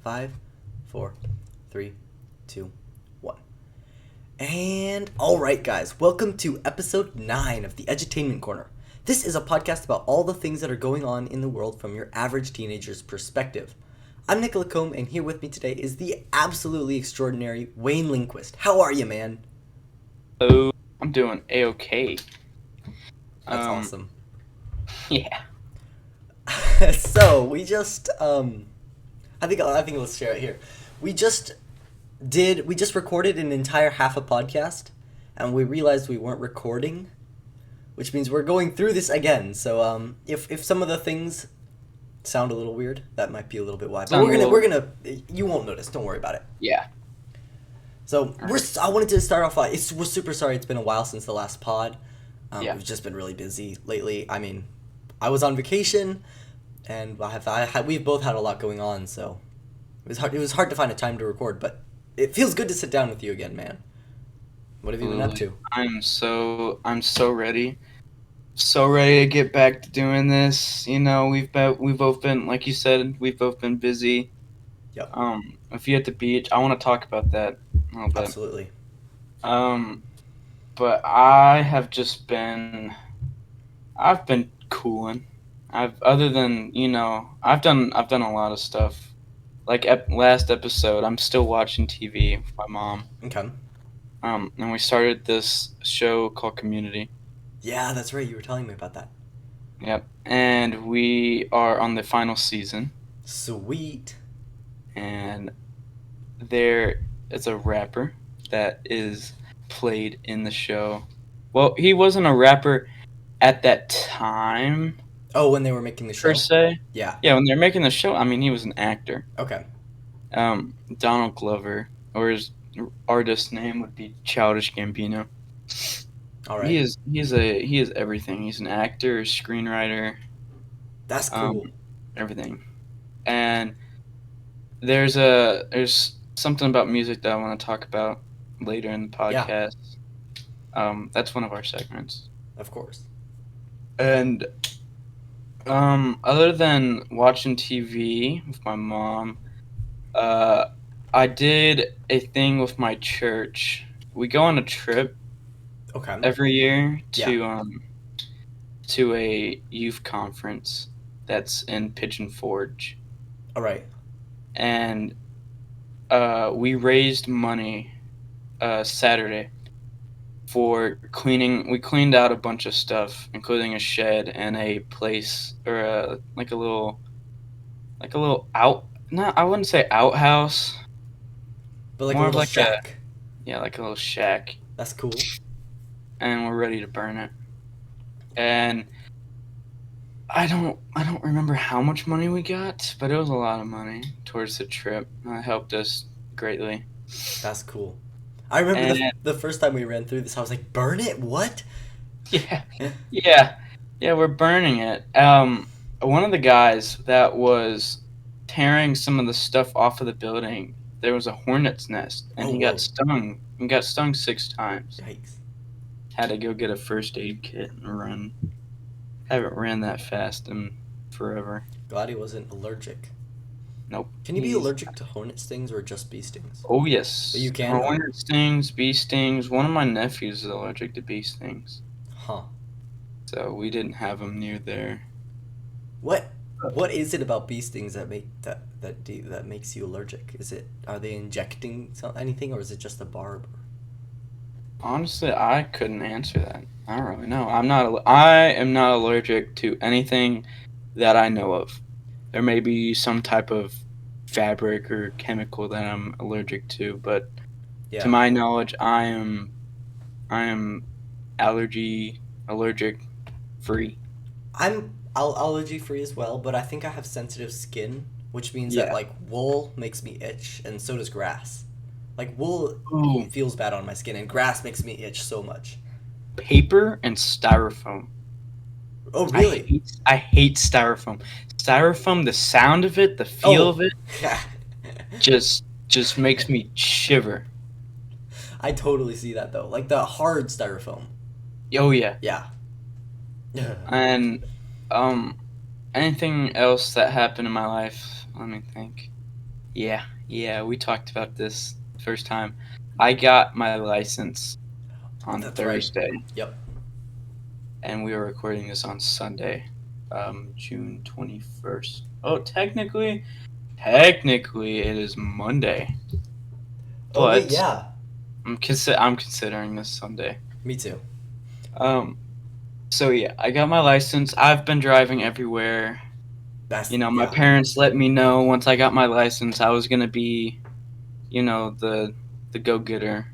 5, 4, 3, 2, 1. And alright, guys, welcome to episode 9 of the Edutainment Corner. This is a podcast about all the things that are going on in the world from your average teenager's perspective. I'm Nicolas Combe, and here with me today is the absolutely extraordinary Wayne Lindquist. How are you, man? Oh, I'm doing A-okay. That's awesome. Yeah. So, we just, I think let's share it here. We just recorded an entire half a podcast, and we realized we weren't recording, which means we're going through this again. So, if some of the things sound a little weird, that might be a little bit why. But we're gonna, you won't notice. Don't worry about it. Yeah. So, I wanted to start off, we're super sorry it's been a while since the last pod. Yeah. We've just been really busy lately. I mean, I was on vacation, and we've both had a lot going on, so it was hard to find a time to record, but it feels good to sit down with you again, man. What have you been up to? I'm so ready. So ready to get back to doing this. You know, we've both been, like you said, we've both been busy. Yep. If you're at the beach, I want to talk about that a little bit. Absolutely. But I've been cooling. I've done a lot of stuff. Like last episode, I'm still watching TV with my mom. Okay. And we started this show called Community. Yeah, that's right. You were telling me about that. Yep. And we are on the final season. Sweet. And there is a rapper that is played in the show. Well, he wasn't a rapper at that time. Oh, when they were making the show? Per se? Yeah. Yeah, when they were making the show, I mean, he was an actor. Okay. Donald Glover, or his artist name would be Childish Gambino. All right. He is everything. He's an actor, screenwriter. That's cool. Everything. And there's something about music that I want to talk about later in the podcast. Yeah. That's one of our segments. Of course. And other than watching TV with my mom, I did a thing with my church. We go on a trip every year to a youth conference that's in Pigeon Forge. All right. And we raised money Saturday for cleaning. We cleaned out a bunch of stuff, including a shed and a place, or like a little I wouldn't say outhouse, but like more a little shack. Like a little shack. That's cool. And we're ready to burn it. And I don't remember how much money we got, but it was a lot of money towards the trip. It helped us greatly. That's cool. I remember the first time we ran through this, I was like, burn it? What? Yeah, we're burning it. One of the guys that was tearing some of the stuff off of the building, there was a hornet's nest, and he got stung. He got stung 6 times. Yikes. Had to go get a first aid kit and run. Haven't ran that fast in forever. Glad he wasn't allergic. Nope. Can you be allergic to hornet stings or just bee stings? Oh, yes. You can? Hornet stings, bee stings. One of my nephews is allergic to bee stings. Huh. So we didn't have him near there. What is it about bee stings that makes you allergic? Are they injecting anything, or is it just a barb? Honestly, I couldn't answer that. I don't really know. I am not allergic to anything that I know of. There may be some type of fabric or chemical that I'm allergic to, but to my knowledge, I am allergic free. I'm allergy free as well, but I think I have sensitive skin, which means that like wool makes me itch, and so does grass. Like wool feels bad on my skin, and grass makes me itch so much. Paper and styrofoam. Oh, really? I hate styrofoam. Styrofoam, the sound of it, the feel of it, just makes me shiver. I totally see that, though. Like the hard styrofoam. Oh, yeah. Yeah. And anything else that happened in my life? Let me think. Yeah, we talked about this first time. I got my license on That's right. Thursday, Yep. and we were recording this on Sunday, June 21st. Oh, technically, it is Monday, Oh wait, but yeah. I'm considering this Sunday. Me too. Um, so yeah, I got my license. I've been driving everywhere. That's My yeah. parents let me know once I got my license I was gonna be, the go-getter,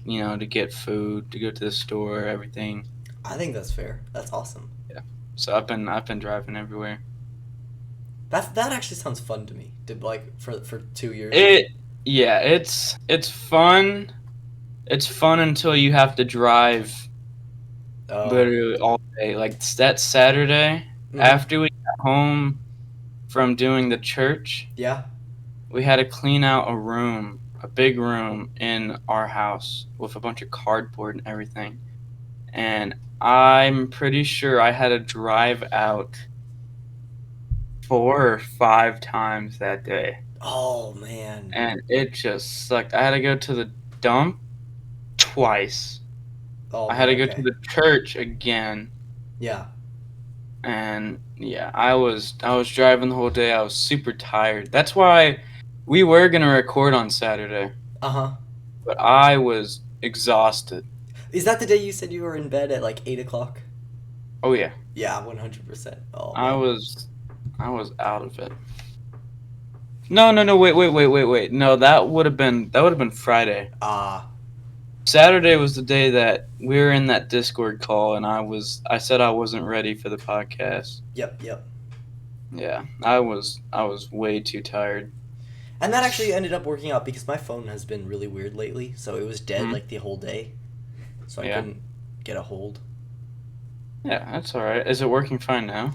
to get food, to go to the store, everything. I think that's fair. That's awesome. Yeah. So I've been driving everywhere. That actually sounds fun to me. Did like for 2 years. It yeah, it's fun. It's fun until you have to drive Oh. literally all day. Like that Saturday Mm-hmm. after we got home from doing the church, Yeah. we had to clean out a big room in our house with a bunch of cardboard and everything. And I'm pretty sure I had to drive out 4 or 5 times that day. Oh man. And it just sucked. I had to go to the dump twice. Oh I had man. to go to Okay. the church again. Yeah. And yeah, I was driving the whole day. I was super tired. That's why we were gonna record on Saturday, Uh huh. but I was exhausted. Is that the day you said you were in bed at like 8 o'clock? Oh yeah, Yeah, 100%. Oh I man. was I was out of it. No, no, no, wait. No, that would have been Friday. Ah. Saturday was the day that we were in that Discord call, and I said I wasn't ready for the podcast. Yep. Yep. Yeah, I was way too tired. And that actually ended up working out because my phone has been really weird lately, so it was dead Mhm. like the whole day, so I Yeah, couldn't get a hold. yeah, that's all right. Is it working fine now?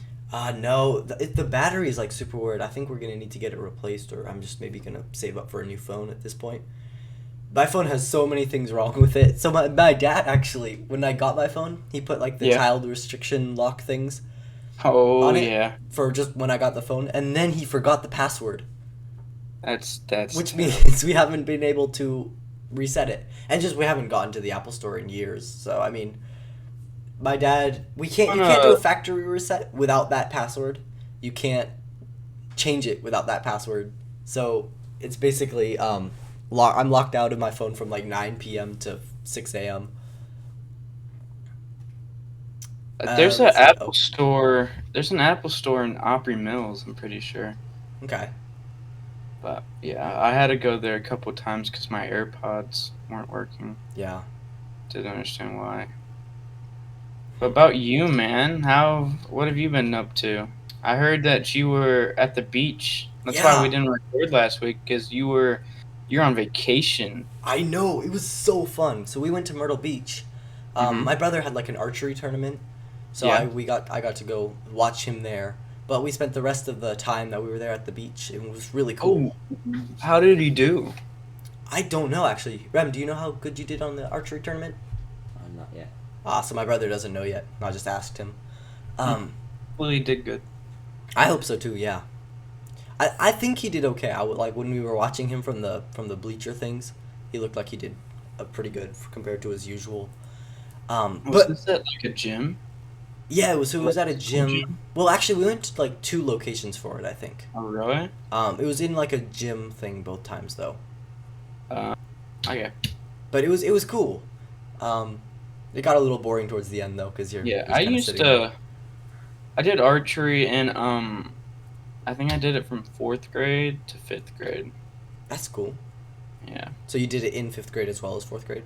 No, the battery is like super weird. I think we're gonna need to get it replaced, or I'm just maybe gonna save up for a new phone at this point. My phone has so many things wrong with it. So my dad actually, when I got my phone, he put like the Yeah. child restriction lock things Oh on it yeah, for just when I got the phone, and then he forgot the password, that's which terrible. means we haven't been able to reset it, and just we haven't gotten to the Apple Store in years. So I mean, my dad, you can't do a Wanna factory reset without that password. You can't change it without that password. So it's basically I'm locked out of my phone from like 9 p.m. to 6 a.m. there's an Let's see. Apple Oh, store. There's an Apple store in Opry Mills. I'm pretty sure. okay. But yeah, I had to go there a couple times because my AirPods weren't working. Yeah. Didn't understand why. What about you, man? What have you been up to? I heard that you were at the beach. That's why we Yeah. didn't record last week because you're on vacation. I know. It was so fun. So we went to Myrtle Beach. Mm-hmm. My brother had like an archery tournament, so Yeah. I got to go watch him there. But we spent the rest of the time that we were there at the beach. It was really cool. Oh, how did he do? I don't know actually. Rem, do you know how good you did on the archery tournament? Not yet. So my brother doesn't know yet. I just asked him. Hmm. Um, Well, he did good. I hope so too. Yeah. I think he did okay. I would like when we were watching him from the bleacher things. He looked like he did pretty good compared to his usual. Was But this at like a gym? yeah, it was Like at a a school gym. gym? Well, actually, we went to like two locations for it. I think. Oh, really? It was in like a gym thing both times though. Uh, okay. But it was cool. Um, it got a little boring towards the end though because you're Yeah, just I kind of used sitting there. to. I did archery in I think I did it from 4th grade to 5th grade. That's cool. Yeah. So you did it in fifth grade as well as fourth grade.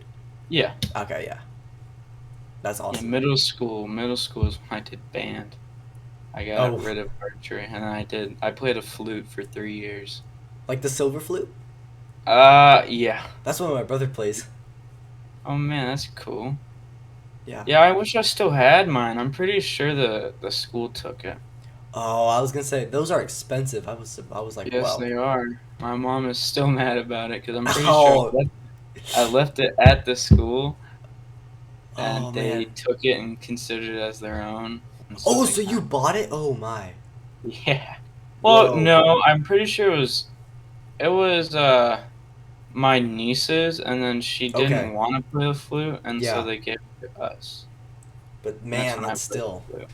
Yeah. Okay, yeah, that's Yeah. awesome. Middle school is when I did band. I got Oh, rid of archery and I played a flute for 3 years. like the silver flute. Yeah. That's what my brother plays. Oh man, that's cool. Yeah. Yeah, I wish I still had mine. I'm pretty sure the school took it. Oh, I was gonna say those are expensive. I was like, Yes, well, they are. My mom is still mad about it because I'm pretty sure oh, I left it at the school oh and they man. took it and considered it as their own. And so Oh, they so kind you bought it? Oh my. of, yeah. Well, Whoa. no, I'm pretty sure it was. It was my nieces, and then she didn't Okay. want to play the flute, and so Yeah. they gave it to us. But And that's man, when I that's played the still. flute.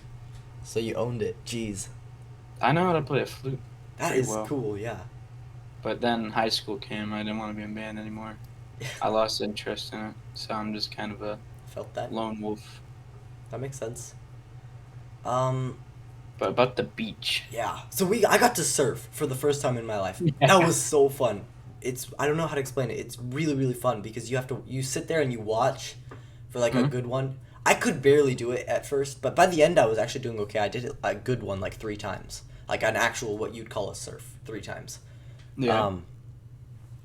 So you owned it. Jeez. I know how to play a flute That pretty is well, cool, yeah. but then high school came. I didn't want to be in band anymore. I lost interest in it, so I'm just kind of a Felt that. lone wolf. That makes sense. Um, But about the beach. yeah. So I got to surf for the first time in my life. That Yeah. was so fun. I don't know how to explain it. It's really really fun because you sit there and you watch for like a Hmm? good one. I could barely do it at first, but by the end I was actually doing okay. I did it a good one like 3 times. Like an actual what you'd call a surf 3 times. Yeah. Um,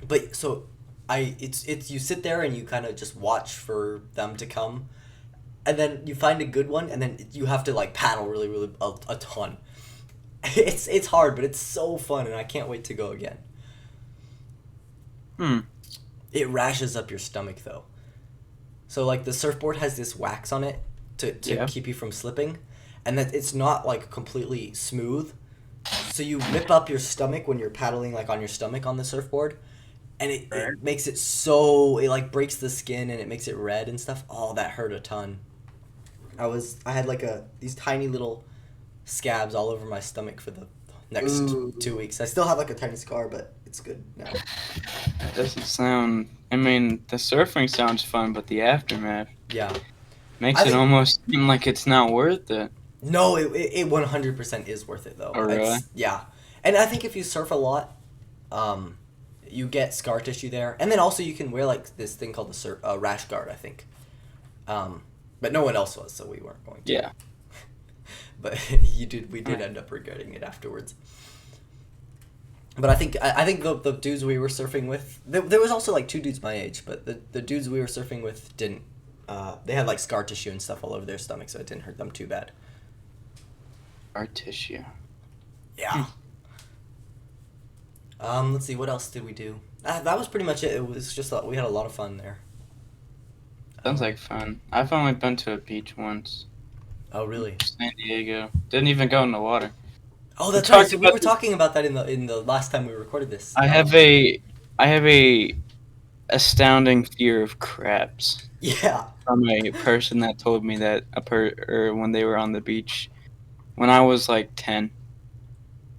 but so it's you sit there and you kind of just watch for them to come, and then you find a good one, and then you have to like paddle really really a ton. It's hard, but it's so fun, and I can't wait to go again. Hmm. It rashes up your stomach though. So like the surfboard has this wax on it to Yeah. keep you from slipping, and that it's not like completely smooth. So you rip up your stomach when you're paddling like on your stomach on the surfboard, and Right. it makes it so it like breaks the skin and it makes it red and stuff. Oh, that hurt a ton. I had like these tiny little scabs all over my stomach for the next Ooh. 2 weeks. I still have like a tiny scar, but it's good now. That doesn't sound. I mean, the surfing sounds fun, but the aftermath Yeah. makes I it think almost seem like it's not worth it. no, it 100% is worth it though. Oh, really? It's yeah. And I think if you surf a lot, um you get scar tissue there. And then also you can wear like this thing called the rash guard, I think. But no one else was, so we weren't going to. Yeah. But we did end up regretting it afterwards. But I think the dudes we were surfing with, there was also like 2 dudes my age, but the dudes we were surfing with didn't. They had like scar tissue and stuff all over their stomach, so it didn't hurt them too bad. Our tissue. Yeah. Let's see, what else did we do? That was pretty much it. It was just we had a lot of fun there. Sounds like fun. I've only been to a beach once. Oh really? San Diego. Didn't even go in the water. Oh, We that's right. talked So we about were talking about that in the last time we recorded this. I have a astounding fear of crabs Yeah. from a person that told me that or when they were on the beach when I was like 10,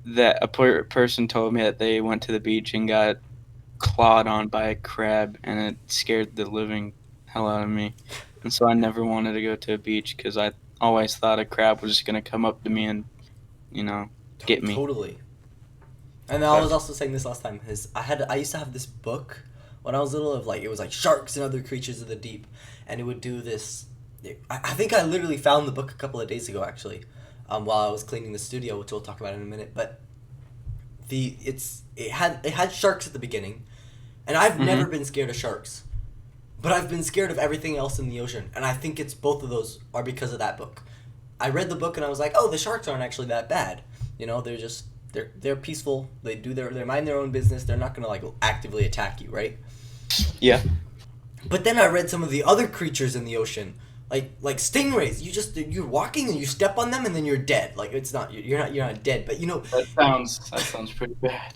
that a person told me that they went to the beach and got clawed on by a crab, and it scared the living hell out of me. And so I never wanted to go to a beach because I always thought a crab was just gonna come up to me and, you know, get me. Totally. And I was also saying this last time is I used to have this book when I was little of like it was like sharks and other creatures of the deep, and it would do this. I think I literally found the book a couple of days ago actually, while I was cleaning the studio, which we'll talk about in a minute. But it had sharks at the beginning, and I've never Hmm. been scared of sharks, but I've been scared of everything else in the ocean, and I think it's both of those are because of that book. I read the book and I was like, oh, the sharks aren't actually that bad. You know, they're peaceful. They mind their own business. They're not gonna like actively attack you, right? Yeah. But then I read some of the other creatures in the ocean, like stingrays. You're walking and you step on them and then you're dead. Like it's not you're not dead, but you know. That sounds pretty bad.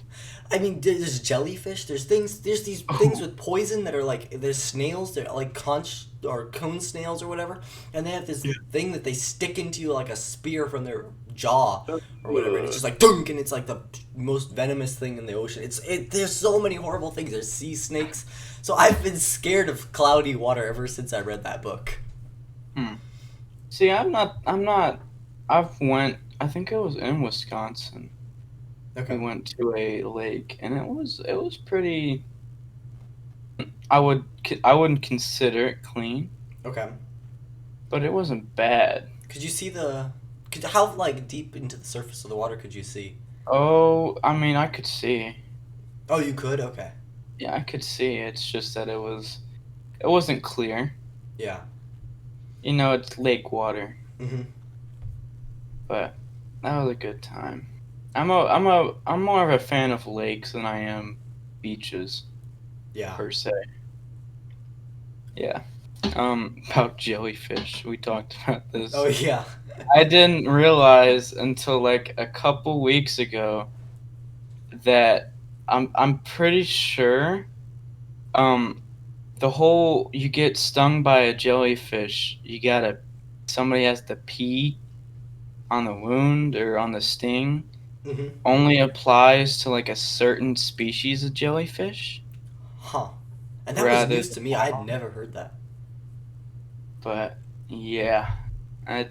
I mean, there's jellyfish. There's these things with poison that are like there's snails. They're like conch or cone snails or whatever, and they have this thing that they stick into you like a spear from their jaw or whatever. And it's just like dunk, and it's like the most venomous thing in the ocean. There's so many horrible things. There's sea snakes. So I've been scared of cloudy water ever since I read that book. Hmm. See, I'm not. I think it was in Wisconsin. We went to a lake, and it was pretty. I wouldn't consider it clean, Okay. but it wasn't bad. Could you see how like deep into the surface of the water could you see? Oh, I mean, I could see. Oh, you could. Okay. Yeah, I could see. It's just that it wasn't clear. Yeah. You know, it's lake water, Mhm. but that was a good time. I'm more of a fan of lakes than I am beaches Yeah. per se. Yeah. About jellyfish. We talked about this. Oh yeah. I didn't realize until like a couple weeks ago that I'm pretty sure. The whole you get stung by a jellyfish. Somebody has to pee on the wound or on the sting. Mm-hmm. Only applies to like a certain species of jellyfish, Huh. And that was rather news than to me. I had never heard that. But yeah, I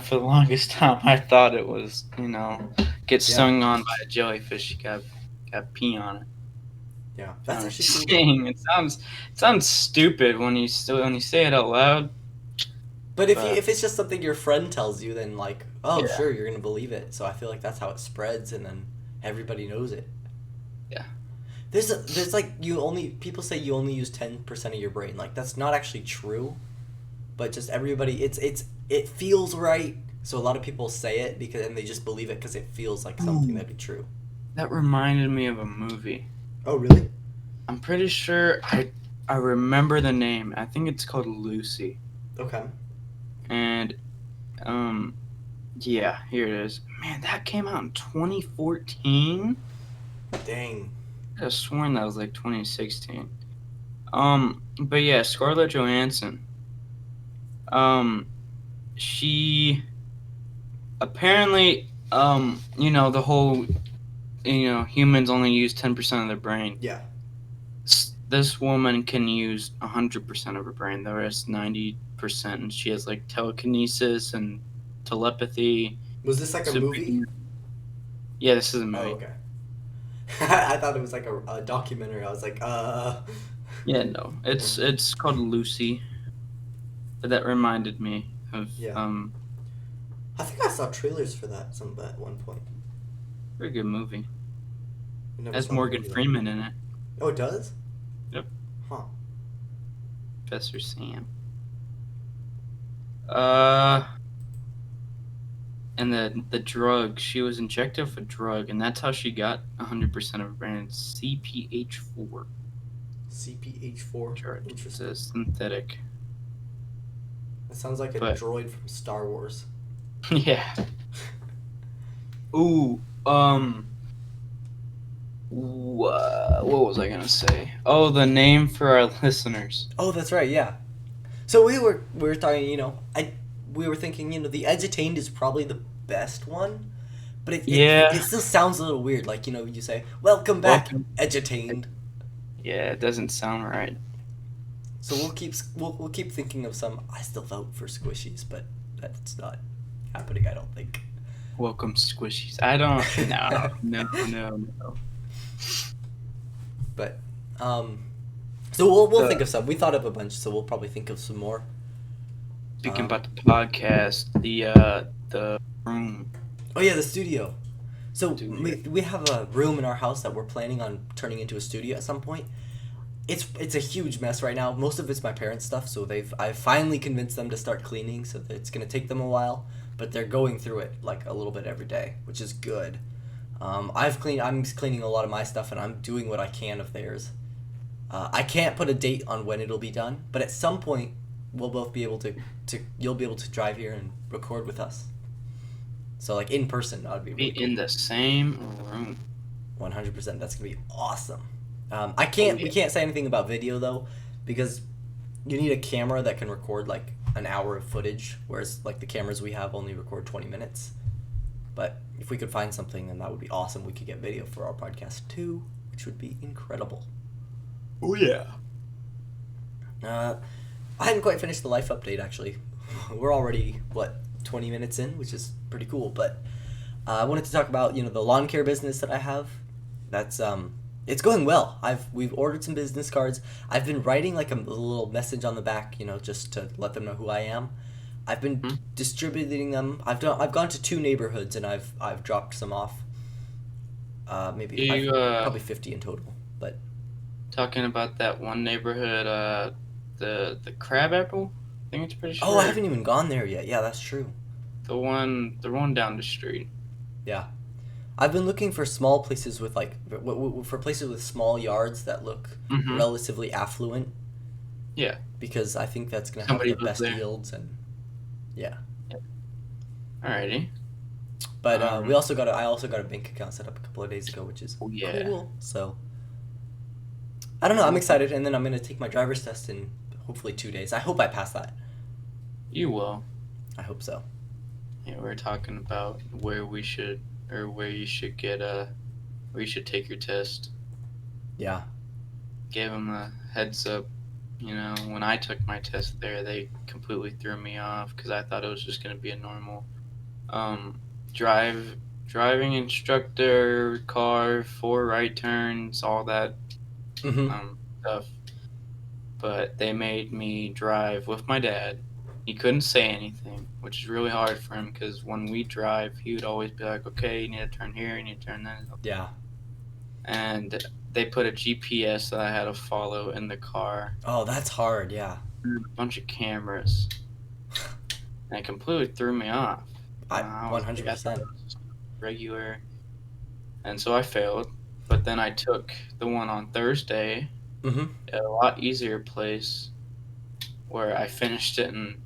for the longest time I thought it was get Yeah. stung on by a jellyfish. You got pee on it. Yeah. If you That's know what I'm actually cool though. saying. It sounds stupid when you say it out loud. But if But it's just something your friend tells you, then like, oh yeah, sure, you're gonna believe it. So I feel like that's how it spreads, and then everybody knows it. yeah. There's like people say you only use 10% of your brain. Like that's not actually true, but just everybody it feels right. So a lot of people say it and they just believe it because it feels like something Ooh, that'd be true. that reminded me of a movie. Oh really? I'm pretty sure I remember the name. I think it's called Lucy. Okay. And um yeah, here it is. Man, that came out in 2014. Dang. I could have sworn that was like 2016. But yeah, Scarlett Johansson. Um, she apparently, the whole, humans only use 10% of their brain. Yeah. This woman can use 100% of her brain. The rest 90%, and she has like telekinesis and telepathy. Was this like a Super. movie? Yeah, this is a Oh movie. okay. I thought it was like a documentary. I was like, Yeah, no, it's called Lucy. That reminded me of Yeah. I think I saw trailers for that at one point. very good movie. I never Has saw the Morgan movie though. Freeman in it. Oh, it does? Yep. Huh. Professor Sam. Uh, and the drug, she was injected with a drug, and that's how she got 100% of her brain. It's CPH4. CPH4. Charge. It's Interesting. a synthetic. That sounds like a But droid from Star Wars. yeah. Ooh. What was I gonna say? Oh, the name for our listeners. Oh, that's right. Yeah. So we were talking. We were thinking. The Edutained is probably the best one, but Yeah. it still sounds a little weird. Like you say, "Welcome back, Welcome. Edutained." Yeah, it doesn't sound right. So we'll keep thinking of some. I still vote for squishies, but that's not happening. I don't think. Welcome, squishies. I don't. No. But so we'll The- think of some. We thought of a bunch, so we'll probably think of some more. Speaking Um, about the podcast, the room. Oh yeah, the studio. So Studio. we have a room in our house that we're planning on turning into a studio at some point. It's a huge mess right now. Most of it's my parents' stuff, so I've finally convinced them to start cleaning. So that it's gonna take them a while, but they're going through it like a little bit every day, which is good. I'm cleaning a lot of my stuff, and I'm doing what I can of theirs. I can't put a date on when it'll be done, but at some point we'll both be able to you'll be able to drive here and record with us. So like in person, that would be really Be in the same room. 100%. That's gonna be awesome. I can't. Oh, We yeah. can't say anything about video though, because you need a camera that can record like an hour of footage, whereas like the cameras we have only record 20 minutes. But if we could find something, then that would be awesome. We could get video for our podcast too, which would be incredible. Oh yeah. I hadn't quite finished the life update actually. We're already 20 minutes in, which is pretty cool. But I wanted to talk about the lawn care business that I have. That's it's going well. We've ordered some business cards. I've been writing like a little message on the back, just to let them know who I am. I've been Hmm? distributing them. I've gone to 2 neighborhoods and I've dropped some off. Maybe You probably 50 in total. But talking about that one neighborhood, the crab apple? I think it's pretty sure. oh, I haven't even gone there yet. Yeah, that's true. The one down the street. Yeah. I've been looking for small places with for places with small yards that look Mhm. relatively affluent. Yeah. Because I think that's gonna have Somebody the lives best there. yields and yeah. Alrighty. But I also got a bank account set up a couple of days ago, which is Yeah. cool. So I don't know. I'm excited, and then I'm gonna take my driver's test in hopefully 2 days. I hope I pass that. You will. I hope so. Yeah, we're talking about where you should where you should take your test. Yeah. Gave them a heads up. You know, when I took my test there, they completely threw me off because I thought it was just gonna be a normal driving instructor, car, 4 right turns, all that Mm-hmm. stuff. But they made me drive with my dad. He couldn't say anything, which is really hard for him because when we drive, he would always be like, "Okay, you need to turn here, you need to turn there." Yeah. And they put a GPS that I had to follow in the car, Oh, that's hard. Yeah. and a bunch of cameras, and it completely threw me off. I was like, I thought 100%. it was just regular, and so I failed. But then I took the one on Thursday, Mm-hmm. at a lot easier place, where I finished it in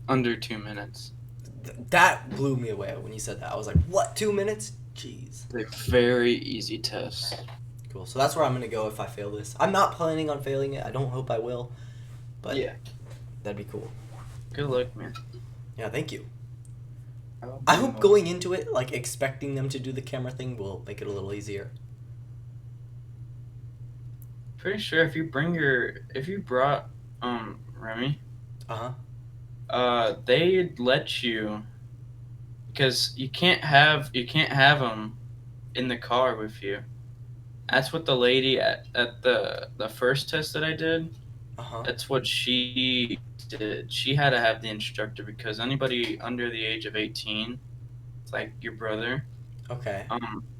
under 2 minutes. That blew me away when you said that. I was like, what? 2 minutes? Jeez. Like very easy test. Cool. So that's where I'm gonna go if I fail this. I'm not planning on failing it. I don't hope I will, but Yeah. that'd be cool. Good luck, man. Yeah. Thank you. I hope going into it, like expecting them to do the camera thing, will make it a little easier. Pretty sure if you brought Remy, they'd let you, because you can't have them in the car with you. That's what the lady at the first test that I did. That's what she did. She had to have the instructor because anybody under the age of 18, it's like your brother. Okay.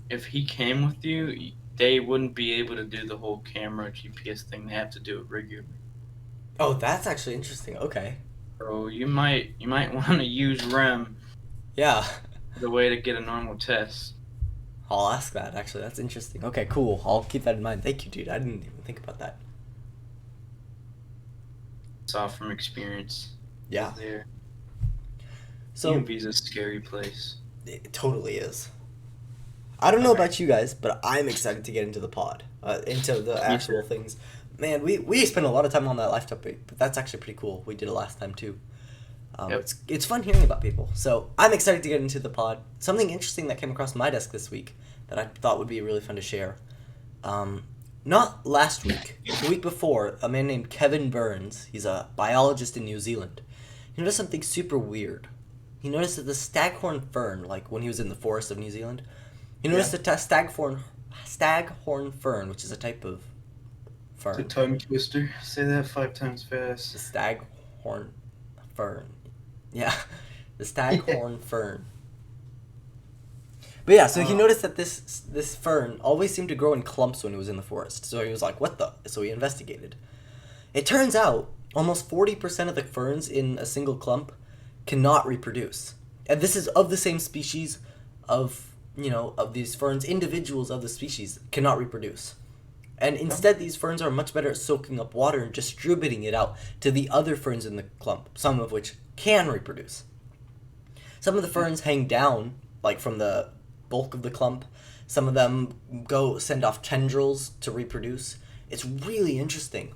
If he came with you, they wouldn't be able to do the whole camera GPS thing. They have to do it regularly. Oh, that's actually interesting. Okay. So you might want to use REM Yeah. as a way to get a normal test. I'll ask that, actually. That's interesting. Okay, cool. I'll keep that in mind. Thank you, dude. I didn't even think about that. It's all from experience. Yeah. There. So DMV's a scary place. it totally is. I don't know about you guys, but I'm excited to get into the pod, into the actual things. Man, we spent a lot of time on that live topic, but that's actually pretty cool. We did it last time too. Yep. It's fun hearing about people. So I'm excited to get into the pod. Something interesting that came across my desk this week that I thought would be really fun to share. Not last week, the week before, a man named Kevin Burns, he's a biologist in New Zealand, he noticed something super weird. He noticed that the staghorn fern, like when he was in the forest of New Zealand, he noticed the staghorn fern, which is a type of fern. It's a tongue twister. Say that 5 times fast. The staghorn fern. Yeah, the staghorn fern. But yeah, so he noticed that this fern always seemed to grow in clumps when it was in the forest. So he was like, what the? So he investigated. It turns out almost 40% of the ferns in a single clump cannot reproduce. And this is of the same species of these ferns, individuals of the species cannot reproduce. And instead, these ferns are much better at soaking up water and distributing it out to the other ferns in the clump, some of which can reproduce. Some of the ferns hang down, like from the bulk of the clump. Some of them send off tendrils to reproduce. It's really interesting.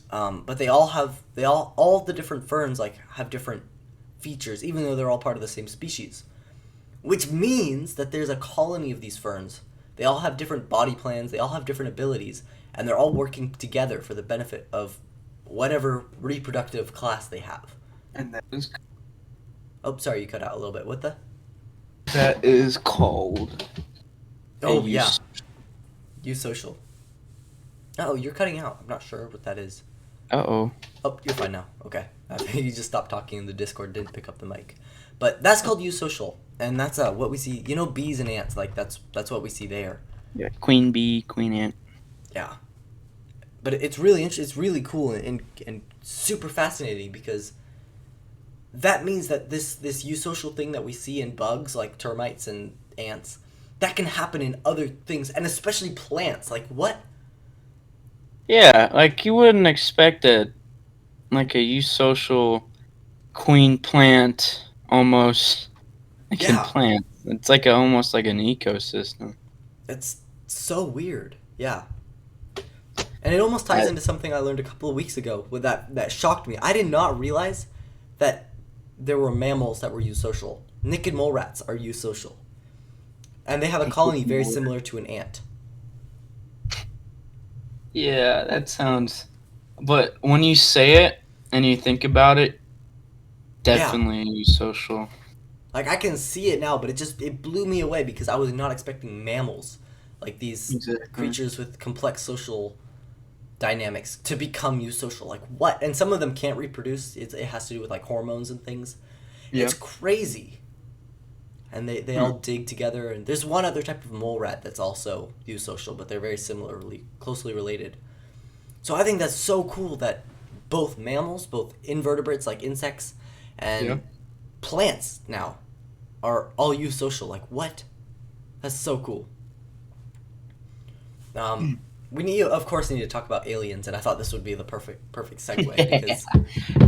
But all the different ferns have different features, even though they're all part of the same species. Which means that there's a colony of these ferns. They all have different body plans, they all have different abilities, and they're all working together for the benefit of whatever reproductive class they have. And that is... Oh, sorry, you cut out a little bit. What the? That is called... Oh, yeah. Eusocial. Oh, you're cutting out. I'm not sure what that is. Uh-oh. Oh, you're fine now. Okay. You just stopped talking and the Discord didn't pick up the mic. But that's called eusocial. And that's what we see. You know, bees and ants, like that's what we see there. Yeah, queen bee, queen ant. Yeah. But it's really interesting. It's really cool and super fascinating because that means that this eusocial thing that we see in bugs like termites and ants, that can happen in other things and especially plants. Like what? Yeah, like you wouldn't expect a eusocial queen plant almost like in plants. It's like almost like an ecosystem. It's so weird. Yeah. And it almost ties I, into something I learned a couple of weeks ago with that shocked me. I did not realize that there were mammals that were eusocial. Naked mole rats are eusocial. And they have a colony very similar to an ant. yeah, that sounds. But when you say it and you think about it, Yeah. definitely social. Like I can see it now, but it blew me away because I was not expecting mammals, like these Exactly. creatures with complex social dynamics, to become eusocial. Like what? And some of them can't reproduce. It has to do with like hormones and things. Yeah. It's crazy. And they Hmm. all dig together. And there's one other type of mole rat that's also eusocial, but they're very similarly closely related. So I think that's so cool that both mammals, both invertebrates like insects, Yeah. and plants now are all eusocial. Like what? That's so cool. Um, we need, of course, need to talk about aliens, and I thought this would be the perfect segue because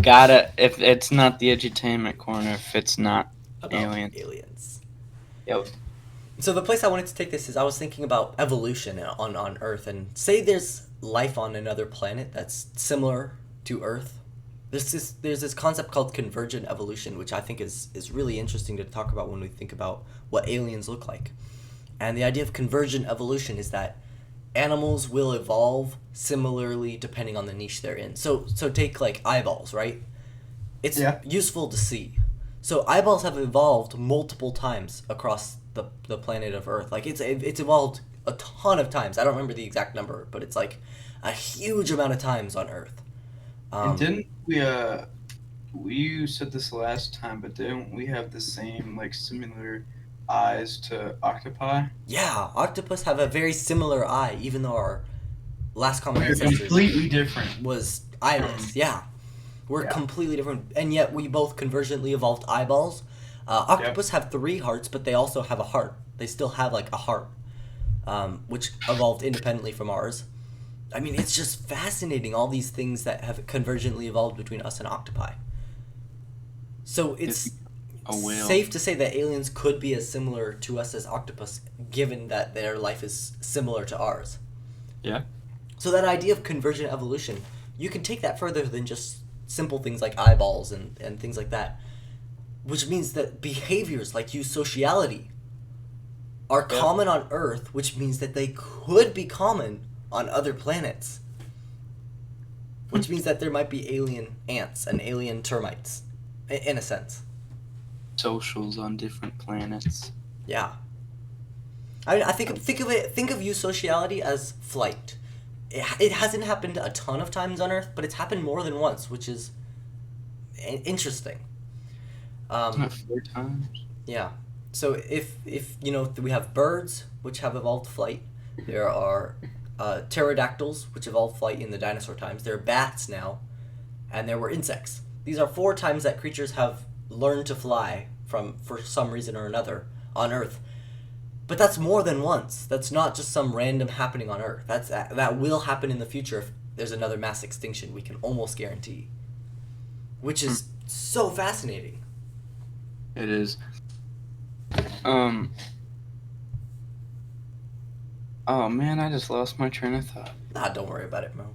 Gotta. If it's not the edutainment corner, if it's not about aliens. aliens. Yep. So the place I wanted to take this is I was thinking about evolution on Earth, and say there's life on another planet that's similar to Earth. There's this concept called convergent evolution, which I think is really interesting to talk about when we think about what aliens look like. And the idea of convergent evolution is that animals will evolve similarly depending on the niche they're in. So take like eyeballs, right? It's Yeah. useful to see. So eyeballs have evolved multiple times across the planet of Earth. Like it's evolved a ton of times. I don't remember the exact number, but it's like a huge amount of times on Earth. And Um, didn't we said this last time, but didn't we have the same like similar eyes to octopi? yeah, octopus have a very similar eye, even though our last common They're ancestor completely different. was eyeless. Yeah, we're Yeah. completely different, and yet we both convergently evolved eyeballs. Octopus have three hearts, but they also have a heart. They still have like a heart, which evolved independently from ours. I mean, it's just fascinating, all these things that have convergently evolved between us and octopi. So It's it's a whale. safe to say that aliens could be as similar to us as octopus, given that their life is similar to ours. Yeah. So that idea of convergent evolution, you can take that further than just simple things like eyeballs and things like that, which means that behaviors like eusociality are Yeah. common on Earth, which means that they could be common on other planets. Which means that there might be alien ants and alien termites, in a sense. Socials on different planets. Yeah. I think of eusociality as flight. It hasn't happened a ton of times on Earth, but it's happened more than once, which is interesting. Um, 4 times. yeah. So if we have birds which have evolved flight, there are pterodactyls which evolved flight in the dinosaur times. There are bats now, and there were insects. These are 4 times that creatures have learned to fly for some reason or another on Earth. But that's more than once. That's not just some random happening on Earth. That will happen in the future if there's another mass extinction. We can almost guarantee, which is so fascinating. It is. Um. Oh man, I just lost my train of thought. Don't worry about it, Mo.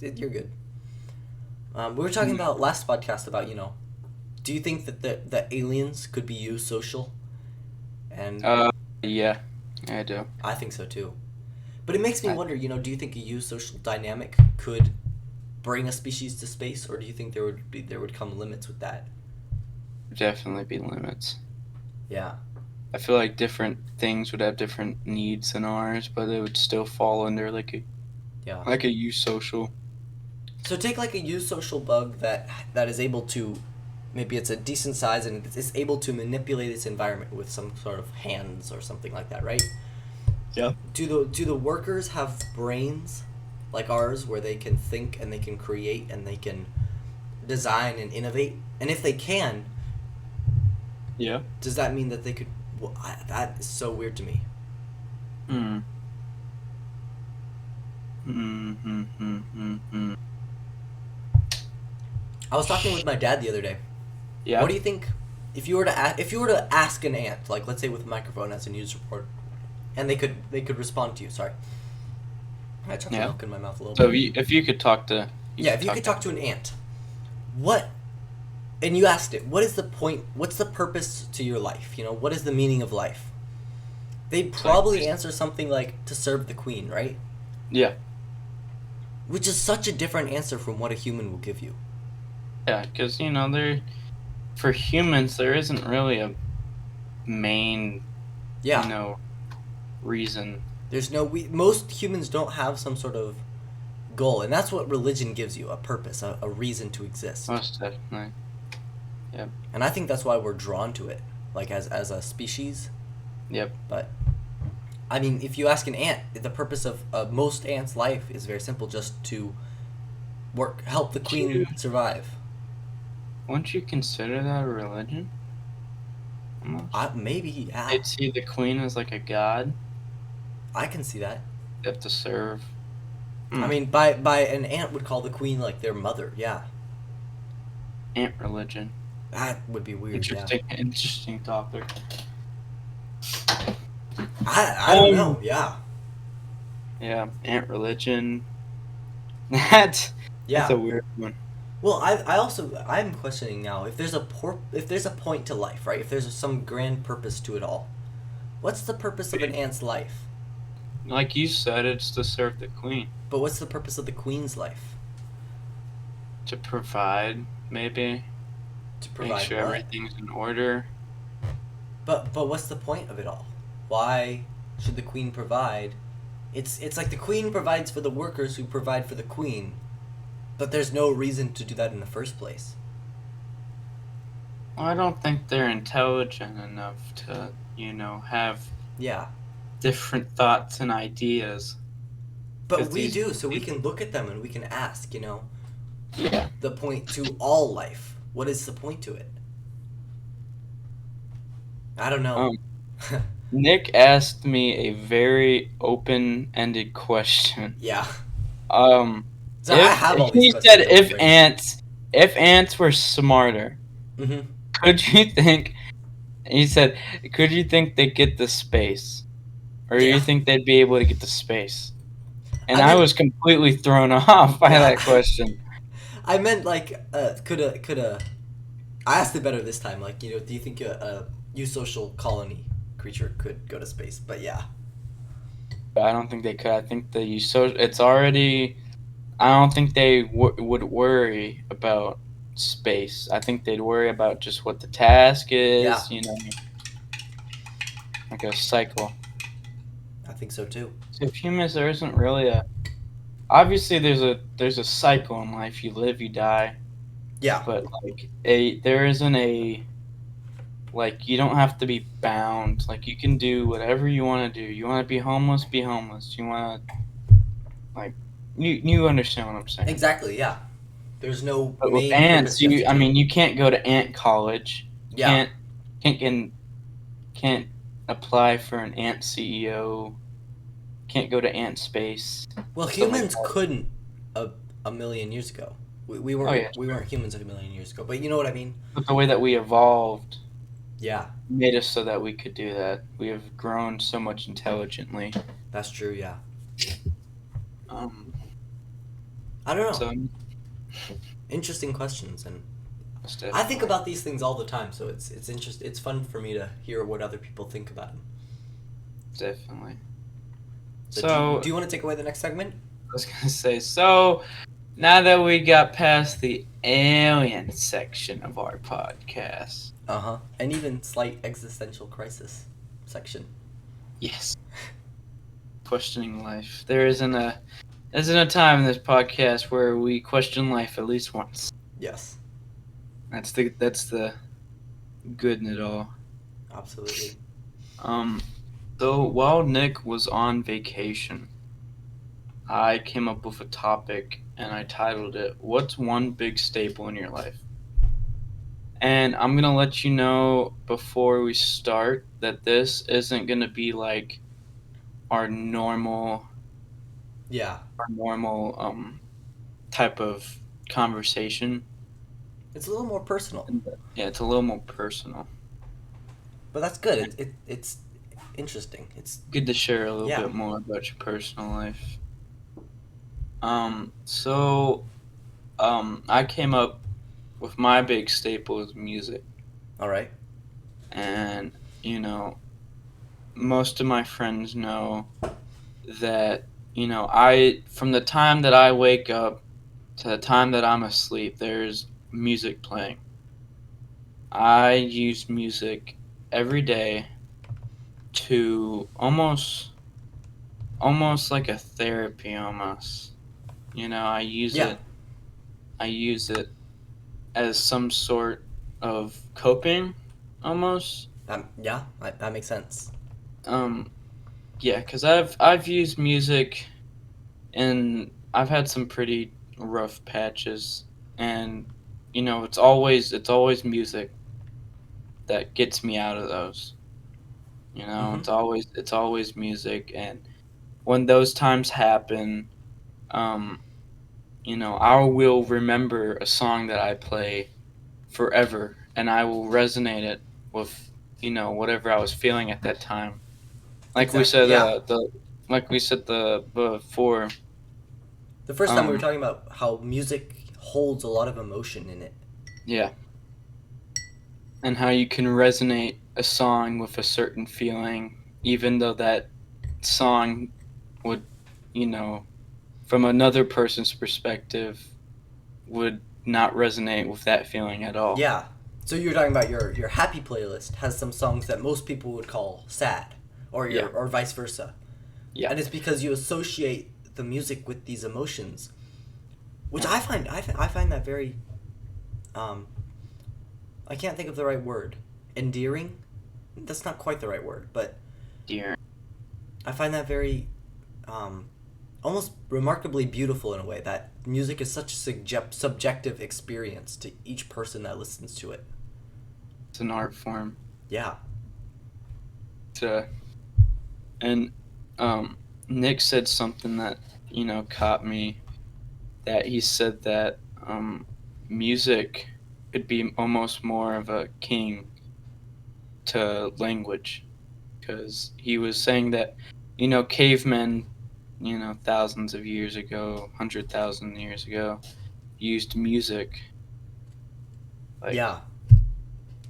You're good. We were talking about last podcast about do you think that the aliens could be eusocial? And Yeah, I do. I think so too. But it makes me I wonder, do you think a eusocial dynamic could bring a species to space, or do you think there would come limits with that? definitely be limits. Yeah. I feel like different things would have different needs than ours, but it would still fall under Yeah. like a eusocial. So take like a eusocial bug that is able to, maybe it's a decent size and it's able to manipulate its environment with some sort of hands or something like that, right? Yeah. Do the workers have brains like ours where they can think and they can create and they can design and innovate? And if they can, Yeah. does that mean that they could? Well, that is so weird to me. Hmm. Hmm. I was talking with my dad the other day. Yeah. What do you think if you were to ask an ant, like let's say with a microphone as a news report, and they could respond to you. Sorry, I chucked Yeah. milk in my mouth a little So bit. if you could talk to If you could talk to an ant, what? And you asked it, what is the point? What's the purpose to your life? You know, what is the meaning of life? They'd probably answer something like to serve the queen, right? Yeah. Which is such a different answer from what a human will give you. Yeah, because for humans there isn't really a main Yeah. reason. There's no most humans don't have some sort of goal, and that's what religion gives you, a purpose, a reason to exist. Most definitely. Yep. And I think that's why we're drawn to it, like as a species. Yep. But I mean, if you ask an ant, the purpose of most ants' life is very simple, just to help the queen survive. Wouldn't you consider that a religion? Almost. Maybe, yeah. They'd see the queen as like a god. I can see that. They have to serve. I mean, by an ant would call the queen like their mother, yeah. Ant religion. That would be weird, Interesting topic. I don't know, yeah. Yeah, ant religion. That's a weird one. Well, I'm questioning now if there's a point to life, right? If there's some grand purpose to it all, what's the purpose of an ant's life? Like you said, it's to serve the queen. But what's the purpose of the queen's life? To provide, maybe. To provide Make sure what? everything's in order. But what's the point of it all? Why should the queen provide? It's like the queen provides for the workers who provide for the queen, but there's no reason to do that in the first place. Well, I don't think they're intelligent enough to, have different thoughts and ideas. But we do, so we can look at them and we can ask, Yeah. the point to all life. What is the point to it? I don't know. Nick asked me a very open-ended question. Yeah. So I have all these questions. He said if ants were smarter, could you think? He said, could you think they'd get to space, or do you think they'd be able to get to space? And I was completely thrown off by that question. I meant like, could a I asked it better this time. Like, do you think a eusocial colony creature could go to space? But yeah. I don't think they could. I think it's already. I don't think they would worry about space. I think they'd worry about just what the task is. Like a cycle. I think so too. So if humans, there isn't really obviously there's a cycle in life. You live, you die. Yeah. But there isn't you don't have to be bound. Like you can do whatever you want to do. You want to be homeless, be homeless. You want to you understand what I'm saying? Exactly. Yeah. There's no. But with ants, you can't go to ant college. Yeah. Can't apply for an ant CEO. Can't go to ant space. Well, humans couldn't a million years ago. We weren't we weren't humans a million years ago, but you know what I mean. But the way that we evolved, made us so that we could do that. We have grown so much intelligently. That's true. Yeah. I don't know. So, interesting questions, and I think about these things all the time. So it's interesting. It's fun for me to hear what other people think about them. Definitely. So do you want to take away the next segment? I was gonna say so. Now that we got past the alien section of our podcast. And even slight existential crisis section. Yes. Questioning life. There isn't a time in this podcast where we question life at least once. Yes. That's the good in it all. Absolutely. So while Nick was on vacation, I came up with a topic and I titled it, "What's one big staple in your life?" And I'm going to let you know before we start that this isn't going to be like our normal type of conversation. It's a little more personal, Yeah, it's a little more personal. but that's good. It's interesting. It's Good to share a little yeah. bit more about your personal life. So I came up with my big staple is music, All right. and you know, most of my friends know that I from the time that I wake up to the time that I'm asleep, there's music playing. I use music every day to almost like a therapy almost. Yeah. I use it as some sort of coping almost. Yeah. That makes sense. Um yeah, cuz I've used music and I've had some pretty rough patches, and it's always music that gets me out of those. Mm-hmm. It's always music, and when those times happen, um I will remember a song that I play forever, and I will resonate it with whatever I was feeling at that time. Like we Exactly. said, Yeah. the before. The first time we were um talking about how music holds a lot of emotion in it. yeah, and how you can resonate a song with a certain feeling, even though that song would, you know, from another person's perspective, would not resonate with that feeling at all. Yeah. So you were talking about your happy playlist has some songs that most people would call sad, Yeah, or vice versa, yeah, and it's because you associate the music with these emotions, which yeah. I find that very um I can't think of the right word. Endearing? That's not quite the right word, but Dear. I find that very um almost remarkably beautiful in a way that music is such a subjective experience to each person that listens to it. It's an art form. Yeah. To and Nick said something that caught me. That he said that music could be almost more of a king to language, because he was saying that cavemen, thousands of years ago, 100,000 years ago, used music like Yeah.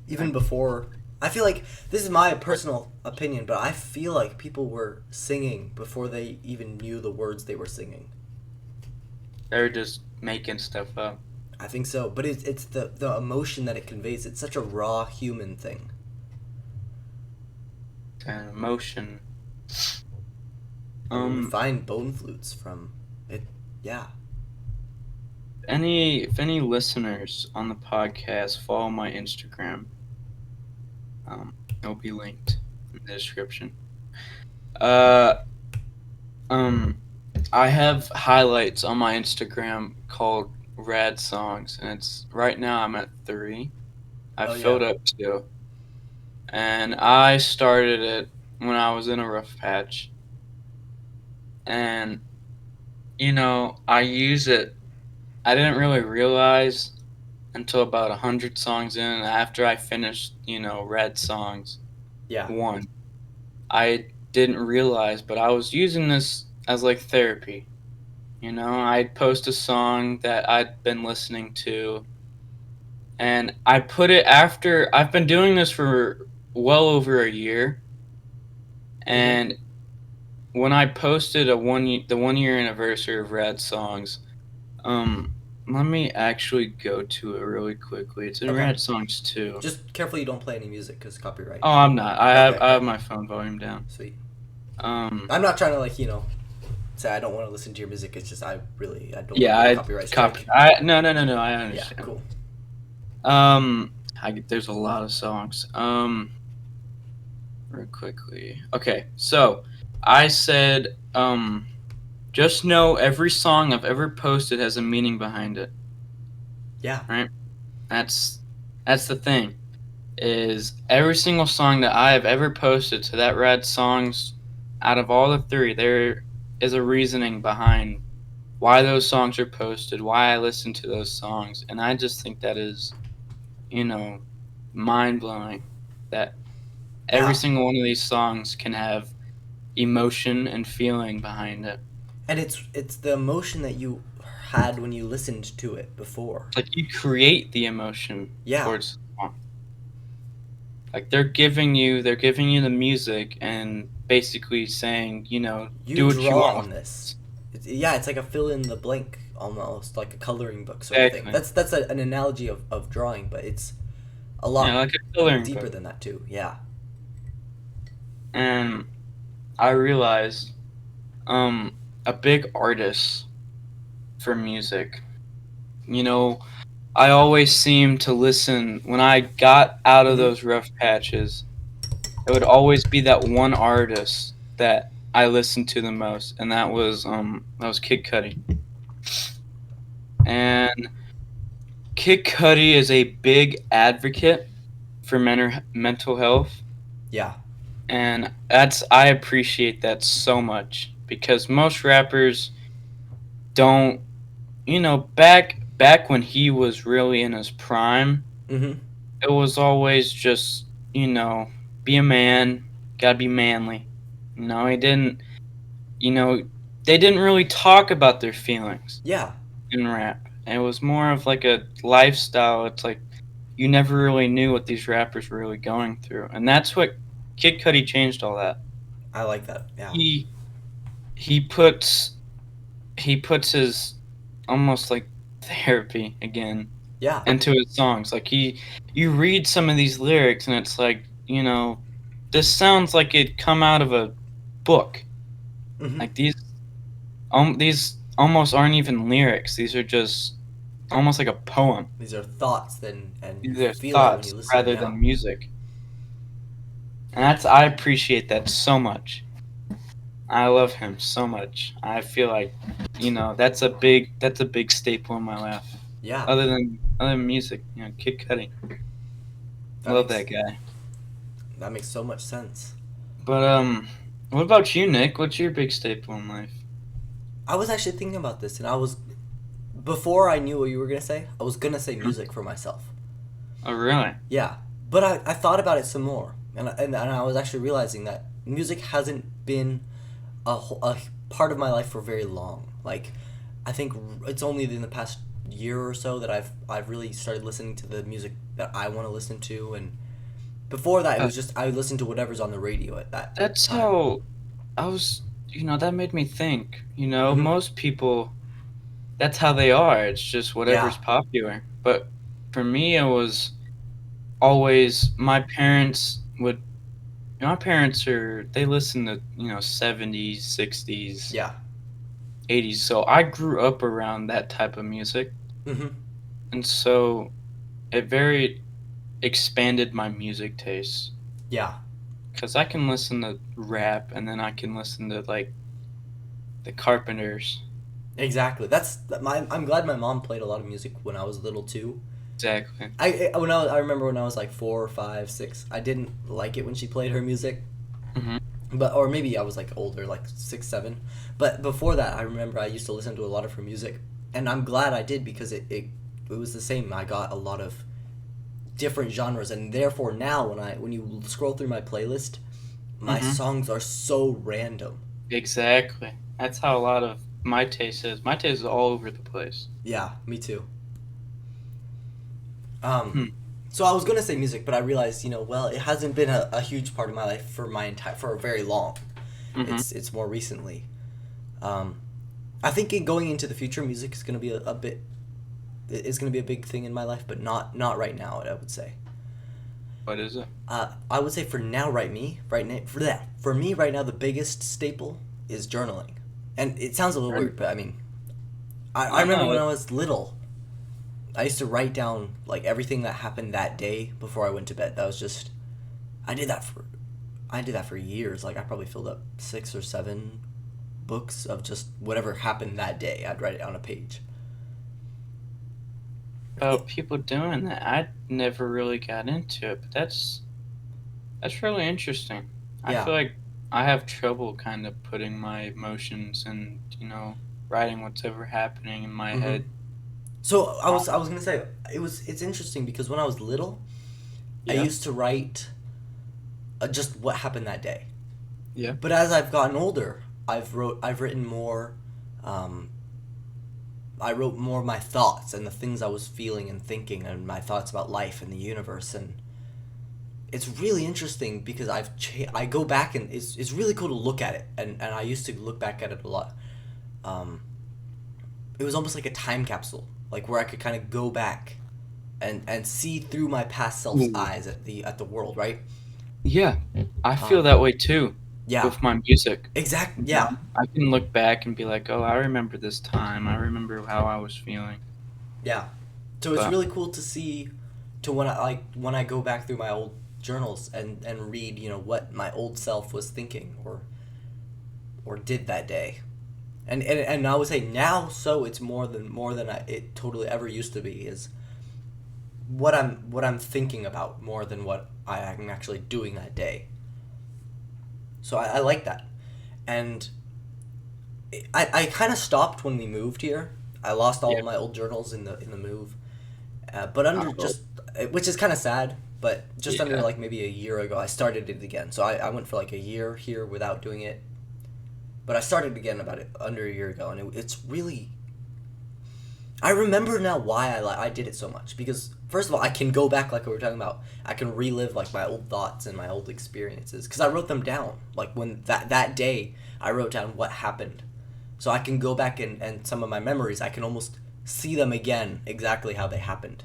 Even like before, I feel like this is my personal opinion, but I feel like people were singing before they even knew the words they were singing. they're just making stuff up. I think so, but it's the emotion that it conveys. It's such a raw human thing. And emotion. I mean, we um find bone flutes from it. Yeah. if any listeners on the podcast follow my Instagram, it'll be linked in the description. uh um I have highlights on my Instagram called Rad Songs, and it's right now I'm at 3. I Oh yeah. filled up 2, and I started it when I was in a rough patch, and I use it. I didn't really realize until about 100 songs in, after I finished, Red Songs Yeah. 1. I didn't realize, but I was using this as like therapy. I'd post a song that I'd been listening to, and I put it after I've been doing this for well over a year, Mm-hmm. and when I posted the 1 year anniversary of Rad Songs, um, let me actually go to it really quickly. It's in Okay. Rad Songs 2. Just careful you don't play any music because copyright. Oh, I'm not. I have Okay. I Okay. have my phone volume down. Sweet. Um, I'm not trying to say I don't want to listen to your music. It's just I don't want yeah, to get a I copyright copy. strike. No. I Yeah. understand. Cool. There's a lot of songs. Real quickly. Okay, so I said, just know every song I've ever posted has a meaning behind it. Yeah. Right? That's that's the thing. Is every single song that I have ever posted to that Rad Songs, out of all the 3, there is a reasoning behind why those songs are posted, why I listen to those songs, and I just think that is, you know, mind blowing. That every Yeah, single one of these songs can have emotion and feeling behind it. and it's the emotion that you had when you listened to it before. Like you create the emotion Yeah, towards the song. Like they're giving you the music and basically saying, you do what you draw want on with this. Yeah, it's like a fill in the blank almost, like a coloring book it. sort of thing. Exactly. That's an analogy of drawing, but it's a Yeah, lot like a coloring deeper book. than that too. Yeah. And I realized, a big artist for music. You know, I always seemed to listen when I got out of Hmm. those rough patches. It would always be that one artist that I listened to the most, and that was Kid Cudi. And Kid Cudi is a big advocate for mental health, Yeah. and I appreciate that so much because most rappers don't, back when he was really in his prime, Hmm. it was always just, you know, be a man, gotta be manly. He didn't, you know, they didn't really talk about their feelings Yeah. in rap. It was more of like a lifestyle. It's like you never really knew what these rappers were really going through, and that's what Kid Cudi changed all that. I like that. Yeah. He he puts he puts his almost like therapy again Yeah. into his songs. Like you read some of these lyrics and it's like, this sounds like it come out of a book. Hmm. Like these almost aren't even lyrics. These are just almost like a poem. These are thoughts, then, and you These are feel it when you thoughts listen. rather Yeah. than music. And I appreciate that so much. I love him so much. I feel like, that's a big staple in my life. Yeah. Other than music, Kid Cudi. That Love makes that guy. that makes so much sense. But what about you, Nick? What's your big staple in life? I was actually thinking about this, and I was before I knew what you were gonna say. I was gonna say Hmm? music for myself. Oh, really? Yeah, but I thought about it some more, and I was actually realizing that music hasn't been a part of my life for very long. Like, I think it's only in the past year or so that I've really started listening to the music that I want to listen to, and before that it Uh, was just I would listen to whatever's on the radio at that that's time. how I was. That made me think. Hmm. Most people, that's how they are. It's just whatever's Yeah. popular. But for me, it was always my parents would. My parents they listen to 70s, 60s, Yeah. 80s. So I grew up around that type of music, Hmm. and so it very expanded my music taste. Yeah. Cause I can listen to rap and then I can listen to like the Carpenters. Exactly. I'm glad my mom played a lot of music when I was little too. Exactly. I remember when I was like 4, 5, 6. I didn't like it when she played her music, Hmm. but or maybe I was like older, like 6, 7. But before that, I remember I used to listen to a lot of her music, and I'm glad I did because it was the same. I got a lot of different genres, and therefore now when you scroll through my playlist, my Hmm. songs are so random. Exactly. That's how a lot of my taste is. My taste is all over the place. Yeah, me too. Um, Hmm. so I was gonna say music, but I realized, well, it hasn't been a huge part of my life for very long. Hmm. It's more recently. Um, I think going into the future, music is gonna be a bit is gonna be a big thing in my life, but not right now. I would say. What is it? I would say for now, right now, for me right now, the biggest staple is journaling, and it sounds a little weird, but I mean, I No, remember no. when I was little, I used to write down like everything that happened that day before I went to bed. That was just I did that for I did that for years. Like I probably filled up 6 or 7 books of just whatever happened that day. I'd write it on a page. About people doing that. I never really got into it, but that's really interesting. I Yeah. feel like I have trouble kind of putting my emotions and writing what's ever happening in my Hmm. head. So I was gonna say it's interesting because when I was little, I Yeah. used to write just what happened that day. Yeah. But as I've gotten older, I've written more. Um, I wrote more of my thoughts and the things I was feeling and thinking and my thoughts about life and the universe, and it's really interesting because I go back and it's really cool to look at it, and I used to look back at it a lot. Um, it was almost like a time capsule, like where I could kind of go back and see through my past self's Ooh. eyes at the world, right? Yeah. I feel Um, that way too yeah, with my music. exact, You know, yeah, I can look back and be like, "Oh, I remember this time. I remember how I was feeling." yeah. So it's But really cool to see, to when I go back through my old journals and read, what my old self was thinking or did that day. And I would say now, so it's more than it totally ever used to be, is what I'm thinking about more than what I'm actually doing that day. So I like that. And I kind of stopped when we moved here. I lost all yeah. of my old journals in the move. But under Oh, just, which is kind of sad, but just under yeah. like maybe a year ago, I started it again. So I went for like a year here without doing it, but I started again about it under a year ago, and it's really. I remember now why I did it so much, because first of all, I can go back like we were talking about. I can relive like my old thoughts and my old experiences because I wrote them down. Like when that day, I wrote down what happened, so I can go back and some of my memories, I can almost see them again exactly how they happened.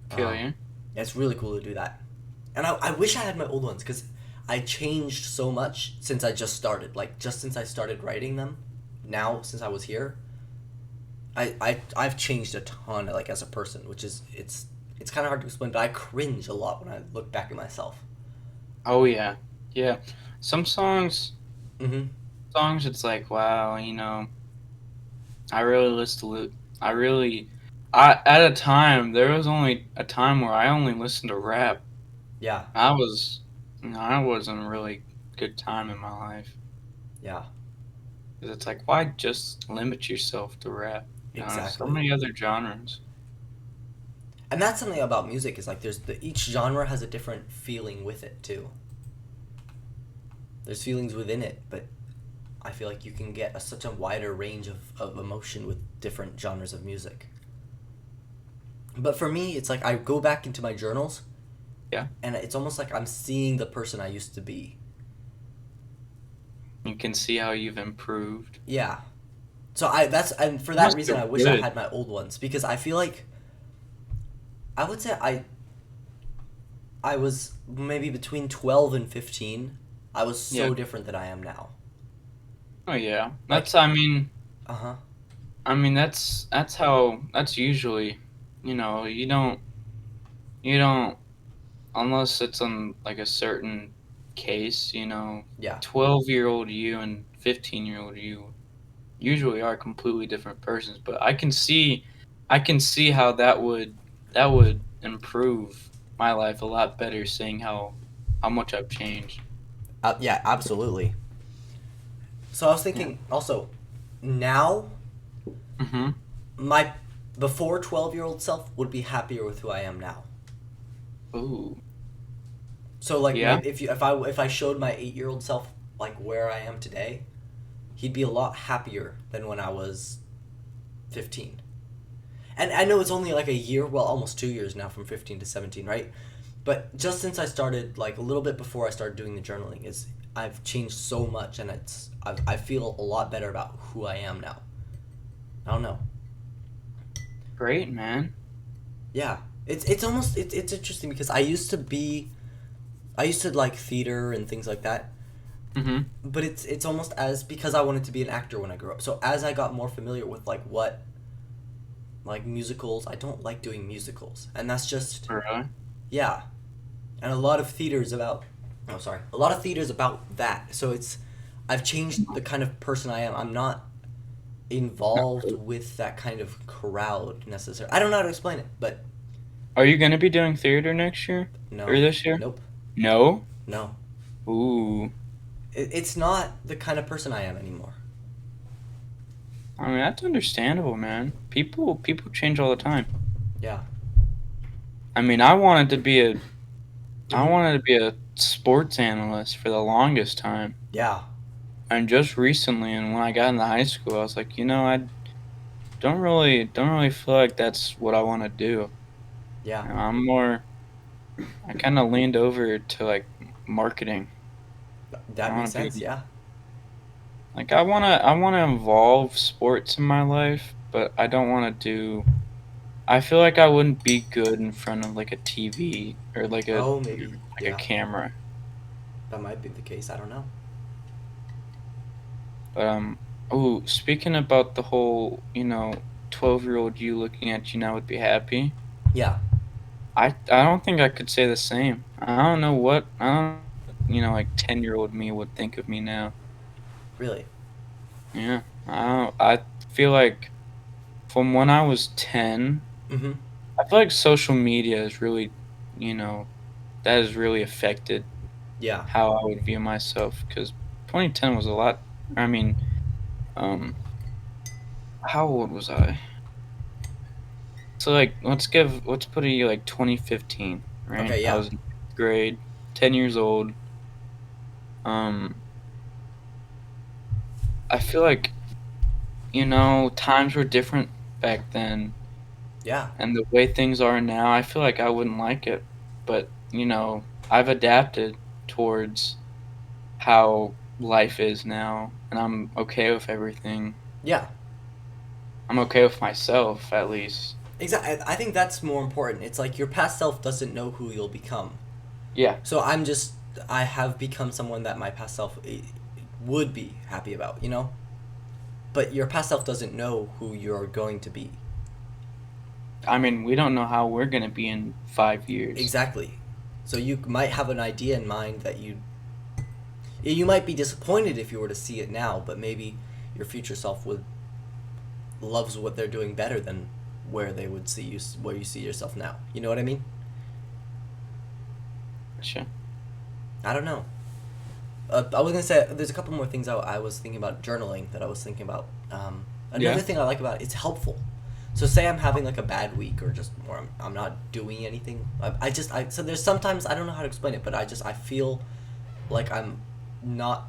Feel Um, you. it's really cool to do that. And I wish I had my old ones because I changed so much since I just started. Like, just since I started writing them, now, since I was here, I've changed a ton, like, as a person, which is, it's kind of hard to explain, but I cringe a lot when I look back at myself. Oh yeah. Yeah. Some Mm-hmm. songs it's like, wow, I really I really at a time there was only a time where I only listened to rap. Yeah, I was I wasn't a really good time in my life. yeah, 'Cause it's like, why just limit yourself to rap? So exactly. many other genres. And that's something about music is like each genre has a different feeling with it too. There's feelings within it, but I feel like you can get such a wider range of emotion with different genres of music. But for me, it's like I go back into my journals, Yeah. and it's almost like I'm seeing the person I used to be. You can see how you've improved. Yeah. So and for It that must reason, feel I wish I good. had my old ones because I feel like I would say I was maybe between 12 and 15. I was Yeah. so different than I am now. Oh yeah. Like, That's I mean uh huh. I mean that's how that's usually you don't unless it's on like a certain case, Yeah. 12-year-old you and 15-year-old you usually are completely different persons, but I can see how that would improve my life a lot better seeing how much I've changed. Yeah, absolutely. So I was Yeah. thinking also, now, Mhm. my before 12-year-old self would be happier with who I am now. Ooh. So like Yeah. maybe if I showed my 8-year-old self like where I am today, he'd be a lot happier than when I was 15. And I know it's only like a year, well, almost 2 years now from 15 to 17, right? But just since I started, like a little bit before I started doing the journaling, is I've changed so much, and I feel a lot better about who I am now. I don't know. Great, man. Yeah, it's almost it's interesting because I used to like theater and things like that, Mhm. but it's almost as because I wanted to be an actor when I grew up. So as I got more familiar with like what like musicals, I don't like doing musicals, and that's just Really? yeah. And a lot of theaters about oh sorry, a lot of theaters about that. So I've changed the kind of person I am. I'm not involved with that kind of crowd necessarily. I don't know how to explain it, but Are you gonna be doing theater next year or no, this year? nope, No. no. Ooh. It's not the kind of person I am anymore. I mean, that's understandable, man. People change all the time. Yeah. I mean, I Hmm. wanted to be a sports analyst for the longest time. Yeah. And just recently, and when I got into high school, I was like, I don't really feel like that's what I want to do. Yeah. I kind of leaned over to like marketing. That I makes want to sense. be Yeah. like I want to involve sports in my life, but I don't want to do. I feel like I wouldn't be good in front of like a TV or Oh, maybe. like a Yeah. camera. That might be the case. I don't know. But oh, speaking about the whole, 12-year-old you looking at you now would be happy. Yeah. I don't think I could say the same. I don't like 10-year-old me would think of me now. Really. Yeah. I feel like from when I was 10, Mm-hmm. I feel like social media is really, you know, that has really affected Yeah. how I would view myself because 2010 was a lot. I mean, um, how old was I? So like, let's put it like 2015, right? Okay. I Yeah. was in 5th grade, 10 years old. Um, I feel like times were different back then, Yeah. and the way things are now, I feel like I wouldn't like it. But I've adapted towards how life is now, and I'm okay with everything. Yeah. I'm okay with myself, at least. Exactly. I think that's more important. It's like your past self doesn't know who you'll become. Yeah. So I have become someone that my past self would be happy about, you know? But your past self doesn't know who you're going to be. I mean, we don't know how we're gonna be in 5 years. Exactly. So you might have an idea in mind that you might be disappointed if you were to see it now, but maybe your future self would loves what they're doing better than where you see yourself now. You know what I mean? Gotcha. I don't know. I was gonna say there's a couple more things I was thinking about journaling that I was thinking about. Another Yeah. thing I like about it's helpful. So say I'm having like a bad week or just or I'm not doing anything. So there's sometimes I don't know how to explain it, but I feel like I'm not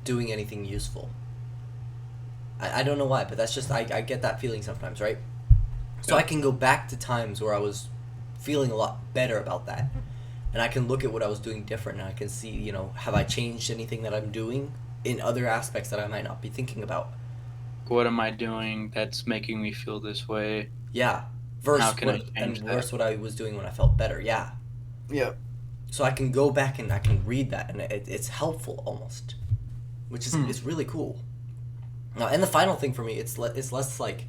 doing anything useful. I don't know why, but that's just I get that feeling sometimes, right? So I Yeah. can go back to times where I was feeling a lot better about that. And I can look at what I was doing different and I can see, have I changed anything that I'm doing in other aspects that I might not be thinking about. What am I doing that's making me feel this way? Yeah. How can I change that? Verse what I was doing when I felt better. Yeah. Yeah. So I can go back and I can read that and it's helpful almost, which is Hmm. it's really cool. Now, and the final thing for me, it's less like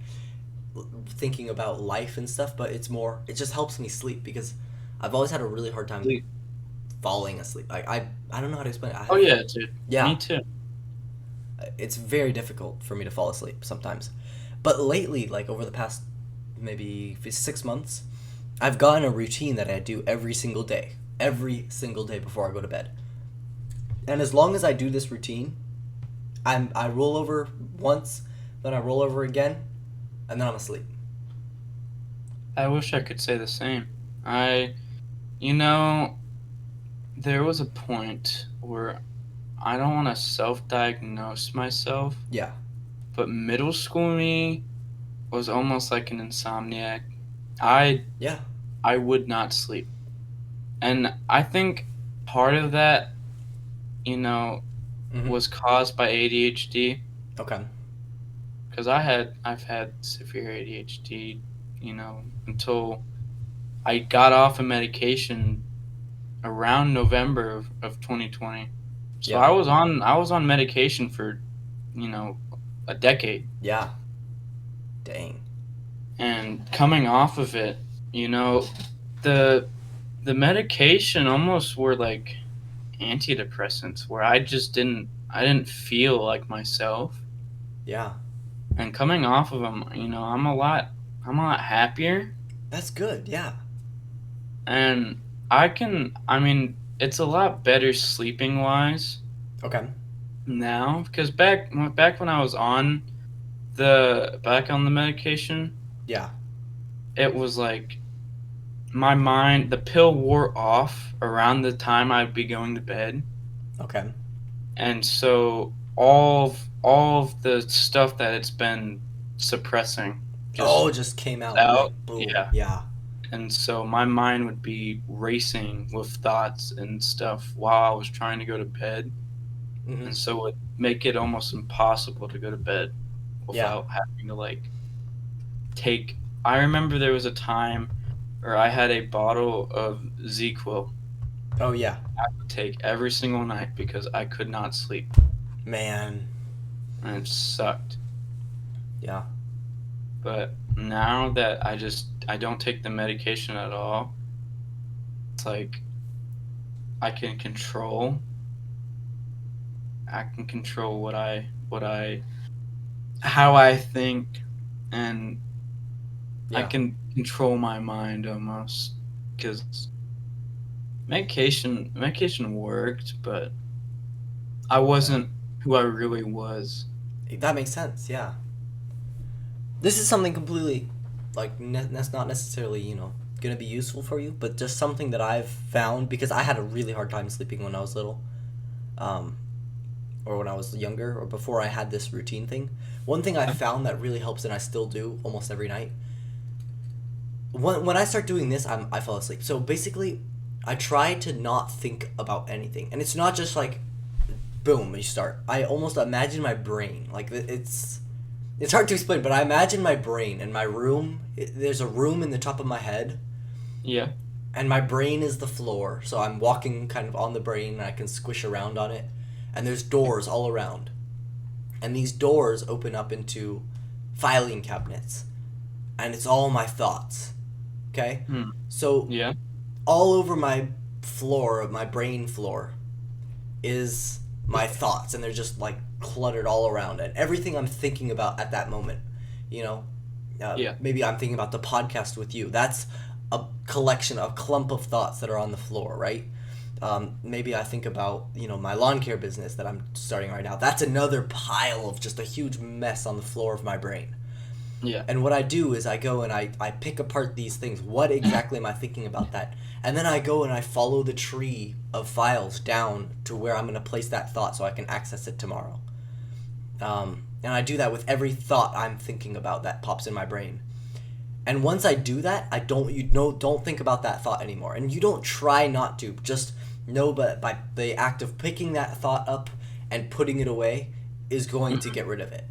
thinking about life and stuff, but it just helps me sleep because I've always had a really hard time Sleep. falling asleep. I don't know how to explain it. Oh yeah, dude. Me Yeah, too. it's very difficult for me to fall asleep sometimes. But lately, like over the past maybe 6 months, I've gotten a routine that I do every single day before I go to bed. And as long as I do this routine, I roll over once, then I roll over again, and then I'm asleep. I wish I could say the same. I, you know, there was a point where I don't want to self-diagnose myself, Yeah. but middle school me was almost like an insomniac. I Yeah. I would not sleep. And I think part of that, you know, Mm-hmm. was caused by ADHD Okay. because I've had severe ADHD, until I got off of medication around November of 2020. So Yeah. I was on medication for, you know, a decade. Yeah. Dang. And coming off of it, you know, the the medication almost were like antidepressants where I didn't feel like myself. Yeah. And coming off of them, I'm a lot happier, That's good. Yeah. and I mean, it's a lot better sleeping wise Okay. now because back when I was on the back on the medication, Yeah. it was like my mind, the pill wore off around the time I'd be going to bed. Okay. And so all of the stuff that it's been suppressing Oh, just it just came out out. like boom. Yeah. Yeah. And so my mind would be racing with thoughts and stuff while I was trying to go to bed. Hmm. And so it make it almost impossible to go to bed Yeah. without having to like take. I remember there was a time where I had a bottle of ZQuil Oh yeah. I would take every single night because I could not sleep, Man. and it sucked. Yeah. But now that I don't take the medication at all, it's like I can control I can control what I how I think, and I Yeah. can control my mind almost because medication worked, but I Yeah. wasn't who I really was. That makes sense. Yeah. This is something completely, like, that's not necessarily, gonna be useful for you, but just something that I've found because I had a really hard time sleeping when I was little, um, or when I was younger, or before I had this routine thing. One thing I found that really helps, and I still do almost every night. When I start doing this, I fall asleep. So basically, I try to not think about anything, and it's not just like, boom, you start. I almost imagine my brain like it's hard to explain, but I imagine my brain and my room. There's a room in the top of my head, Yeah. and my brain is the floor. So I'm walking kind of on the brain, and I can squish around on it. And there's doors all around, and these doors open up into filing cabinets, and it's all my thoughts. Okay, Hmm. so Yeah. all over my floor, my brain floor, is my thoughts, and they're just like cluttered all around, and everything I'm thinking about at that moment, you know Yeah. maybe I'm thinking about the podcast with you. That's a collection, a clump of thoughts that are on the floor, right? Maybe I think about my lawn care business that I'm starting right now. That's another pile of just a huge mess on the floor of my brain. Yeah. And what I do is I go and I pick apart these things. What exactly am I thinking about that? And then I go and I follow the tree of files down to where I'm going to place that thought so I can access it tomorrow. And I do that with every thought I'm thinking about that pops in my brain. And once I do that, I don't think about that thought anymore. And you don't try not to. Just know, but by the act of picking that thought up and putting it away is going to get rid of it.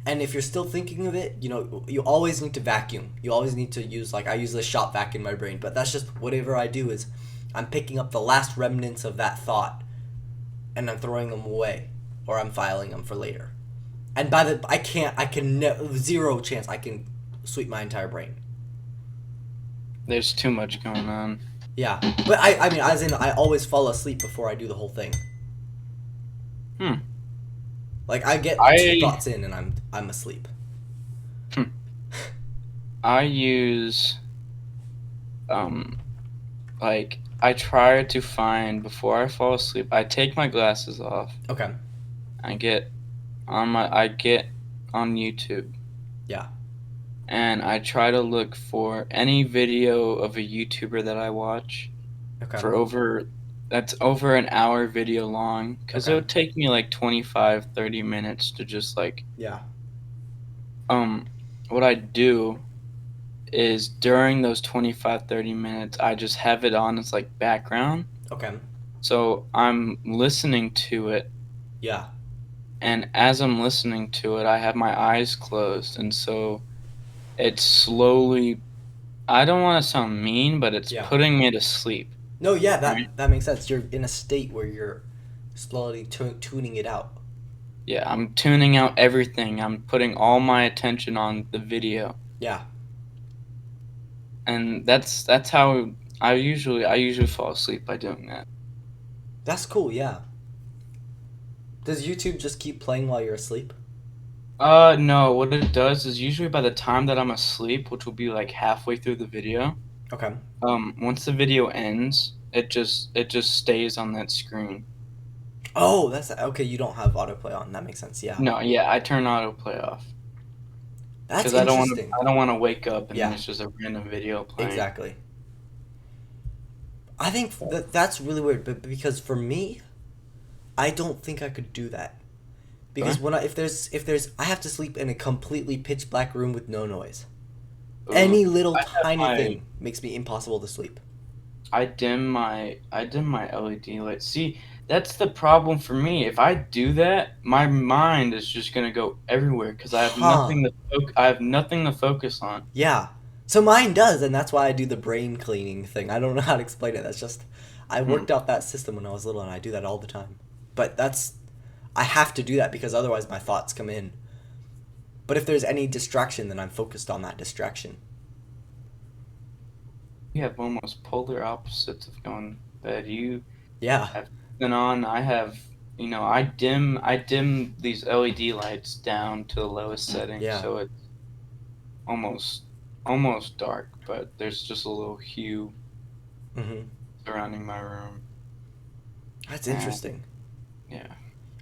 And if you're still thinking of it, you always need to vacuum. You always need to use, like, I use the shop vac in my brain, but that's just whatever I do is I'm picking up the last remnants of that thought and I'm throwing them away, or I'm filing them for later. And I can zero chance I can sweep my entire brain. There's too much going on. Yeah, but I mean, as in, I always fall asleep before I do the whole thing. Hmm. Like, I get two I thoughts in and I'm asleep. hmm. I use um like I try to find before I fall asleep. I take my glasses off. Okay. I get on YouTube Yeah. and I try to look for any video of a YouTuber that I watch Okay. for over that's over an hour video long because it Okay. would take me like 25-30 minutes to just like Yeah. um what I do is during those 25-30 minutes I just have it on as like background, Okay. so I'm listening to it, Yeah. and as I'm listening to it I have my eyes closed, and so it's slowly, I don't want to sound mean, but it's Yeah. putting me to sleep, No, yeah, right? that makes sense. You're in a state where you're slowly tuning it out. Yeah, I'm tuning out everything. I'm putting all my attention on the video. Yeah. And that's how I usually fall asleep by doing that. That's cool, yeah. Does YouTube just keep playing while you're asleep? No, what it does is usually by the time that I'm asleep, which will be like halfway through the video, Okay. once the video ends, it just stays on that screen. Oh, that's okay. You don't have autoplay on. That makes sense. Yeah. No, yeah, I turn autoplay off. That's Because I don't want to. interesting. I don't want to wake up and then Yeah, it's just a random video playing. exactly. I think that's really weird, but because for me, I don't think I could do that. Because Sorry? when if there's I have to sleep in a completely pitch black room with no noise. Ooh, Any little I have tiny my. thing makes me impossible to sleep. I dim my LED light. See, that's the problem for me. If I do that, my mind is just gonna go everywhere because Huh. I have nothing to focus on. Yeah. So mine does, and that's why I do the brain cleaning thing. I don't know how to explain it. That's just I Hmm. worked out that system when I was little, and I do that all the time. But that's I have to do that because otherwise my thoughts come in. But if there's any distraction, then I'm focused on that distraction. We have almost polar opposites of going to bed. You Yeah. have been on. I have. I dim these LED lights down to the lowest setting, Yeah. so it's almost almost dark, but there's just a little hue Mhm. surrounding my room. That's And interesting. yeah.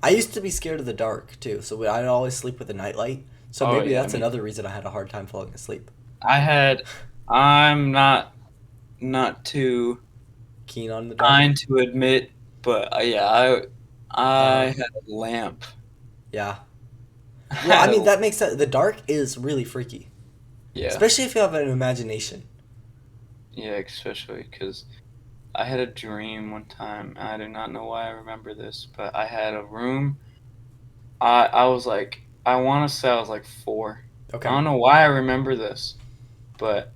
I used to be scared of the dark too, so I'd always sleep with a nightlight. So Oh maybe yeah, that's me. another reason I had a hard time falling asleep. I had. I'm not too Keen on the dark. kind to admit, but yeah, I Uh, had a lamp. yeah. I Well, I had mean a that makes sense. The dark is really freaky, yeah, especially if you have an imagination. yeah, especially because I had a dream one time. I do not know why I remember this, but I had a room. I was like, I want to say I was like 4. I Okay. don't know why I remember this, but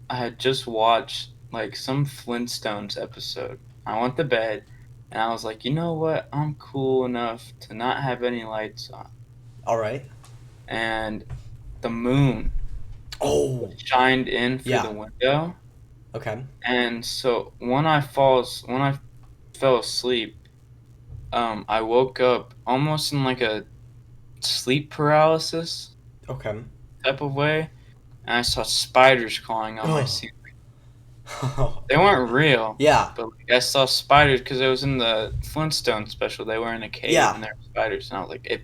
I had just watched like some Flintstones episode. I went to bed and I was like, you know what? I'm cool enough to not have any lights on. All right. And the moon Oh. shined in through Yeah. the window. Okay. And so when I fell asleep, I woke up almost in like a sleep paralysis Okay. type of way, and I saw spiders crawling on my Oh. ceiling. They weren't real, Yeah. but like I saw spiders because it was in the Flintstone special. They were in a cave Yeah. and there were spiders, and I was like, it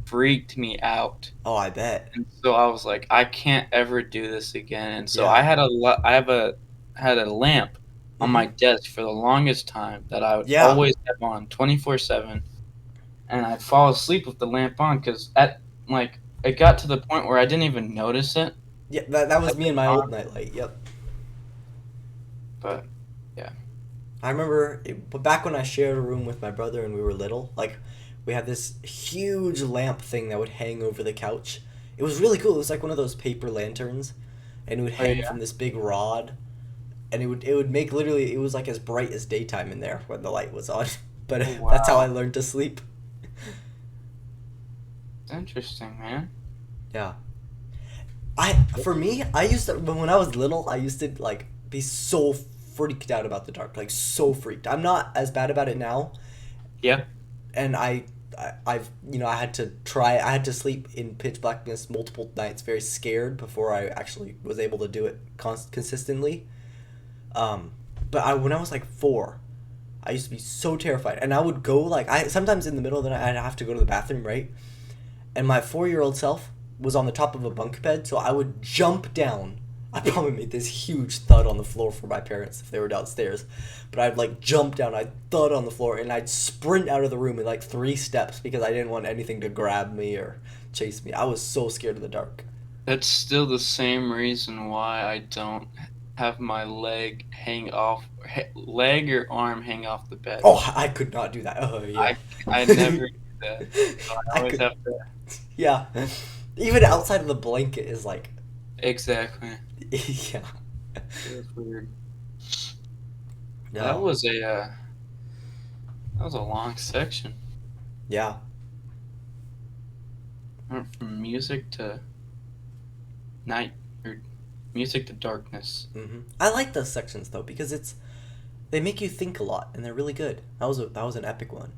freaked me out. Oh, I bet. And so I was like, I can't ever do this again. And so Yeah. I had a lamp on my Mhm. desk for the longest time that I would Yeah. always have on 24/7, and I'd fall asleep with the lamp on because at like it got to the point where I didn't even notice it Yeah. That at was me the and my old time. nightlight. Yep. But yeah, I remember but back when I shared a room with my brother and we were little, like we had this huge lamp thing that would hang over the couch. It was really cool. It was like one of those paper lanterns, and it would oh hang yeah, from this big rod, and it would make literally it was like as bright as daytime in there when the light was on. But oh that's how I wow, learned to sleep. it's interesting, man. Yeah. I for me, I used to when I was little, I used to like be so freaked out about the dark, like so freaked. I'm not as bad about it now, Yeah, and I've I had to sleep in pitch blackness multiple nights, very scared before I actually was able to do it consistently. Um, but when I was like 4, I used to be so terrified, and I would go like I sometimes in the middle of the night I'd have to go to the bathroom, right? And my 4-year-old self was on the top of a bunk bed, so I would jump down. I probably made this huge thud on the floor for my parents if they were downstairs. But I'd like jump down, I'd thud on the floor, and I'd sprint out of the room in like 3 steps because I didn't want anything to grab me or chase me. I was so scared of the dark. that's still the same reason why I don't have my leg or arm hang off the bed. Oh, I could not do that. Oh, yeah. I never do that. So I I always could, have to. yeah. Even outside of the blanket is like, Exactly. yeah. That's weird. That No. was a that was a long section. Yeah. Went from music to night or music to darkness. I like those sections though because they make you think a lot and they're really good. That was an epic one.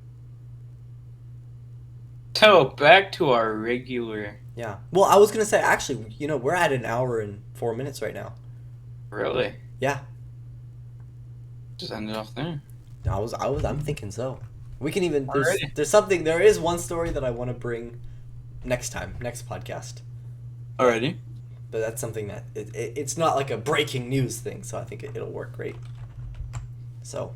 So back to our regular. Yeah. Well, I was gonna say actually, we're at an hour and 4 minutes right now. Really, Yeah. just ended off there. I'm thinking so. We can even Alrighty. there is one story that I want to bring next time, next podcast. Alrighty. But that's something that it's not like a breaking news thing, so I think it'll work great. So,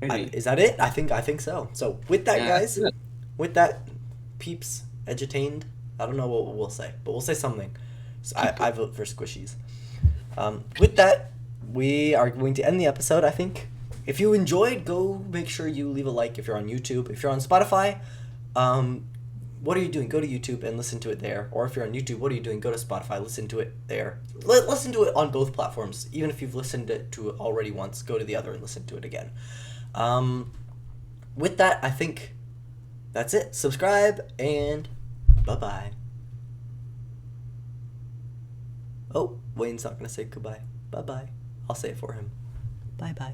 Alrighty. is that it? I think so. So with that, Yeah, guys, that's it. with that, peeps, edutained. I don't know what we'll say, but we'll say something. So I vote for squishies. With that, we are going to end the episode. I think if you enjoyed, go make sure you leave a like. If you're on YouTube, if you're on Spotify, what are you doing? Go to YouTube and listen to it there. Or if you're on YouTube, what are you doing? Go to Spotify, listen to it there. Listen to it on both platforms. Even if you've listened to it already once, go to the other and listen to it again. With that, I think that's it. Subscribe and bye-bye. Oh, Wayne's not going to say goodbye. Bye-bye. I'll say it for him. Bye-bye.